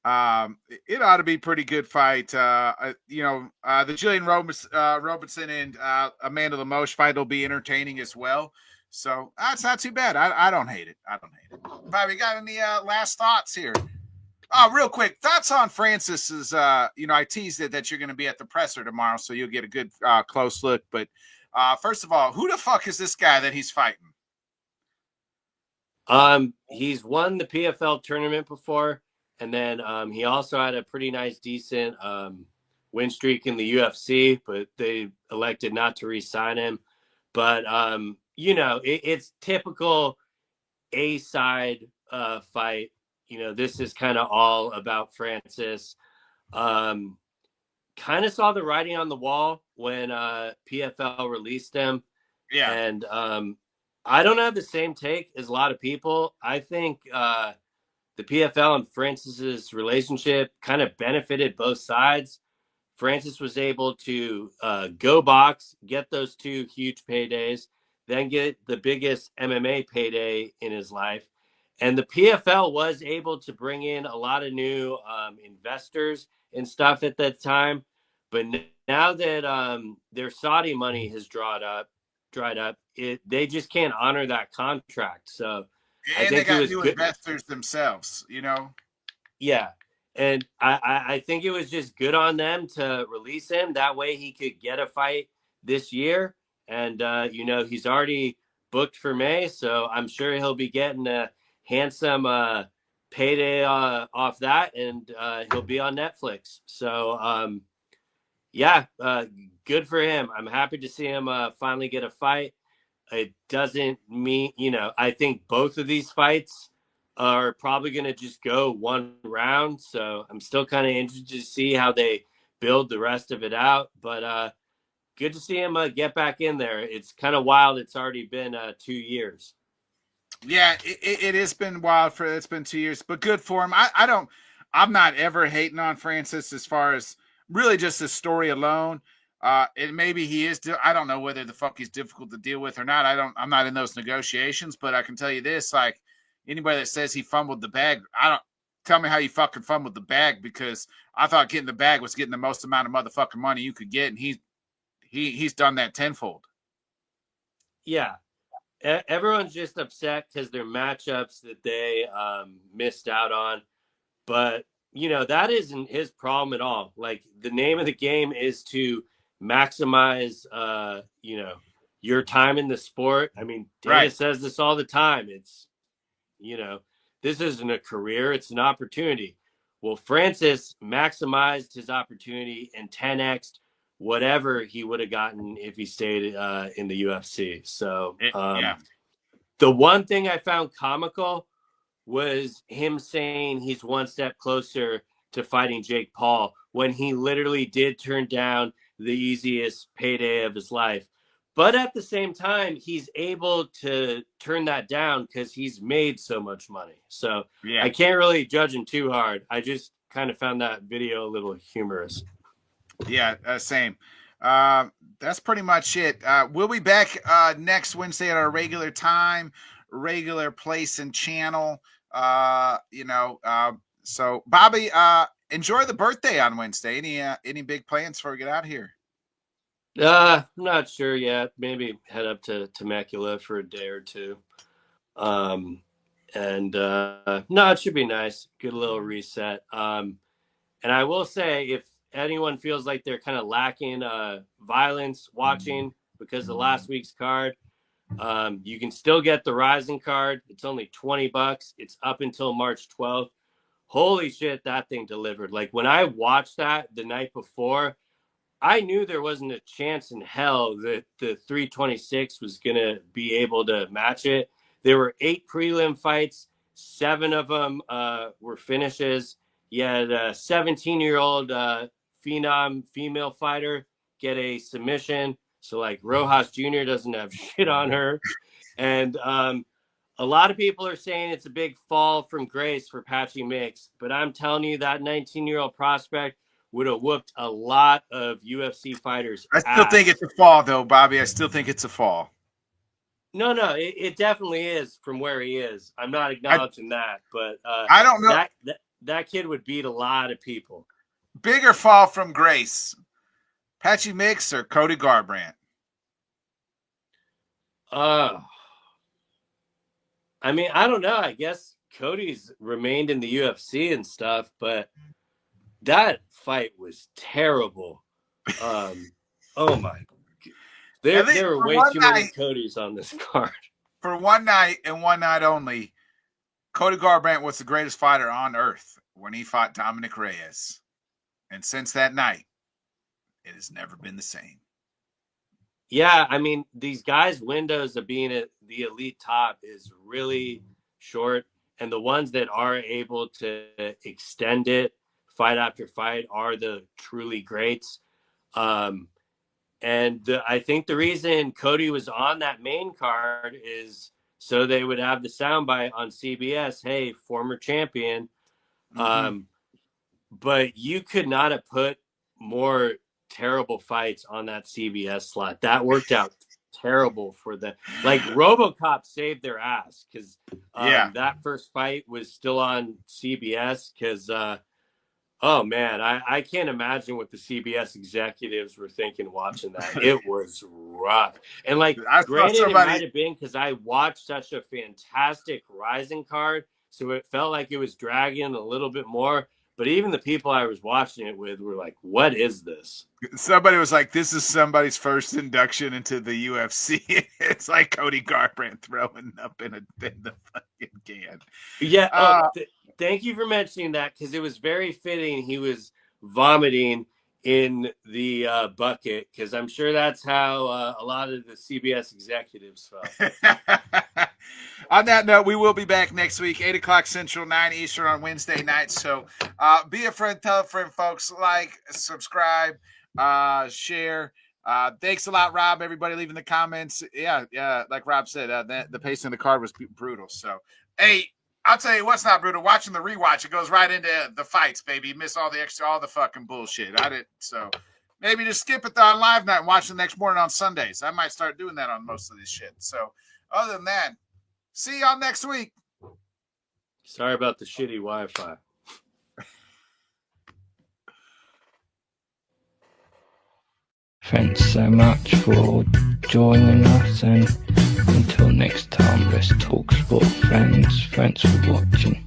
it ought to be a pretty good fight. The Jillian Robertson and Amanda Lemos fight will be entertaining as well. So that's not too bad. I don't hate it. Bobby, got any last thoughts here? Real quick, thoughts on Francis's, I teased it that you're going to be at the presser tomorrow, so you'll get a good close look. But first of all, who the fuck is this guy that he's fighting? He's won the PFL tournament before, and then he also had a pretty nice, decent win streak in the UFC, but they elected not to re-sign him. But it's typical A-side fight. This is kind of all about Francis. Kind of saw the writing on the wall when PFL released him. Yeah. And I don't have the same take as a lot of people. I think the PFL and Francis's relationship kind of benefited both sides. Francis was able to go box, get those 2 huge paydays, then get the biggest MMA payday in his life. And the PFL was able to bring in a lot of new investors and stuff at that time. But now that their Saudi money has dried up, they just can't honor that contract. So And I think they got it was new good. investors themselves, Yeah. And I think it was just good on them to release him. That way he could get a fight this year. And, he's already booked for May. So I'm sure he'll be getting a handsome payday off that. And he'll be on Netflix. So, good for him. I'm happy to see him finally get a fight. It doesn't mean, I think both of these fights are probably going to just go one round. So I'm still kind of interested to see how they build the rest of it out. But good to see him get back in there. It's kind of wild. It's already been 2 years. Yeah, it has been wild it's been 2 years, but good for him. I'm not ever hating on Francis as far as really just his story alone. And maybe he is. I don't know whether the fuck he's difficult to deal with or not. I'm not in those negotiations, but I can tell you this: like anybody that says he fumbled the bag, tell me how you fucking fumbled the bag, because I thought getting the bag was getting the most amount of motherfucking money you could get, and he's done that tenfold. Yeah, everyone's just upset because they're matchups that they missed out on. But that isn't his problem at all. Like, the name of the game is to maximize your time in the sport. I mean, Dana says this all the time. It's this isn't a career, it's an opportunity. Well, Francis maximized his opportunity and 10x whatever he would have gotten if he stayed in the UFC. So the one thing I found comical was him saying he's one step closer to fighting Jake Paul when he literally did turn down the easiest payday of his life. But at the same time, he's able to turn that down because he's made so much money. So I can't really judge him too hard. I just kind of found that video a little humorous. Yeah, same. That's pretty much it. We'll be back next Wednesday at our regular time, regular place and channel. So Bobby, enjoy the birthday on Wednesday. Any big plans before we get out of here? I'm not sure yet. Maybe head up to Temecula for a day or two. No, it should be nice. Good little reset. And I will say, if anyone feels like they're kind of lacking violence watching because of last week's card, you can still get the Rising card. It's only $20. It's up until March 12th. Holy shit, that thing delivered. Like, when I watched that the night before, I knew there wasn't a chance in hell that the 326 was going to be able to match it. There were 8 prelim fights. 7 of them were finishes. You had a 17-year-old phenom female fighter get a submission. So, like, Rojas Jr. doesn't have shit on her. And a lot of people are saying it's a big fall from grace for Patchy Mix. But I'm telling you, that 19-year-old prospect would have whooped a lot of UFC fighters. I still think it's a fall, though, Bobby. I still think it's a fall. No, it definitely is from where he is. I'm not acknowledging that, but I don't know. That kid would beat a lot of people. Bigger fall from grace, Patchy Mix or Cody Garbrandt? I mean, I don't know. I guess Cody's remained in the UFC and stuff, but that fight was terrible. Oh my! There were way too many Codys on this card. For one night and one night only, Cody Garbrandt was the greatest fighter on earth when he fought Dominic Reyes. And since that night, it has never been the same. Yeah, I mean, these guys' windows of being at the elite top is really short. And the ones that are able to extend it fight after fight are the truly greats. I think the reason Cody was on that main card is so they would have the soundbite on CBS, hey, former champion. Mm-hmm. But you could not have put more terrible fights on that CBS slot. That worked out terrible for them. Like RoboCop saved their ass because that first fight was still on CBS because oh man, I can't imagine what the CBS executives were thinking watching that. It was rough. And like granted, it might have been because I watched such a fantastic Rising card, so it felt like it was dragging a little bit more. But even the people I was watching it with were like, what is this? Somebody was like, this is somebody's first induction into the UFC. It's like Cody Garbrandt throwing up in the fucking can. Yeah. Thank you for mentioning that because it was very fitting. He was vomiting in the bucket because I'm sure that's how a lot of the CBS executives felt. On that note, we will be back next week, 8 o'clock Central, 9 Eastern on Wednesday nights. So be a friend, tell a friend, folks. Like, subscribe, share. Thanks a lot, Rob. Everybody leaving the comments. Yeah, like Rob said, the pacing of the card was brutal. So, hey, I'll tell you what's not brutal. Watching the rewatch, it goes right into the fights, baby. You miss all the fucking bullshit. I didn't. So maybe just skip it on live night and watch the next morning on Sundays. I might start doing that on most of this shit. So other than that, see y'all next week. Sorry about the shitty Wi-Fi. Thanks so much for joining us, and until next time, let's talk sport, friends. Thanks for watching.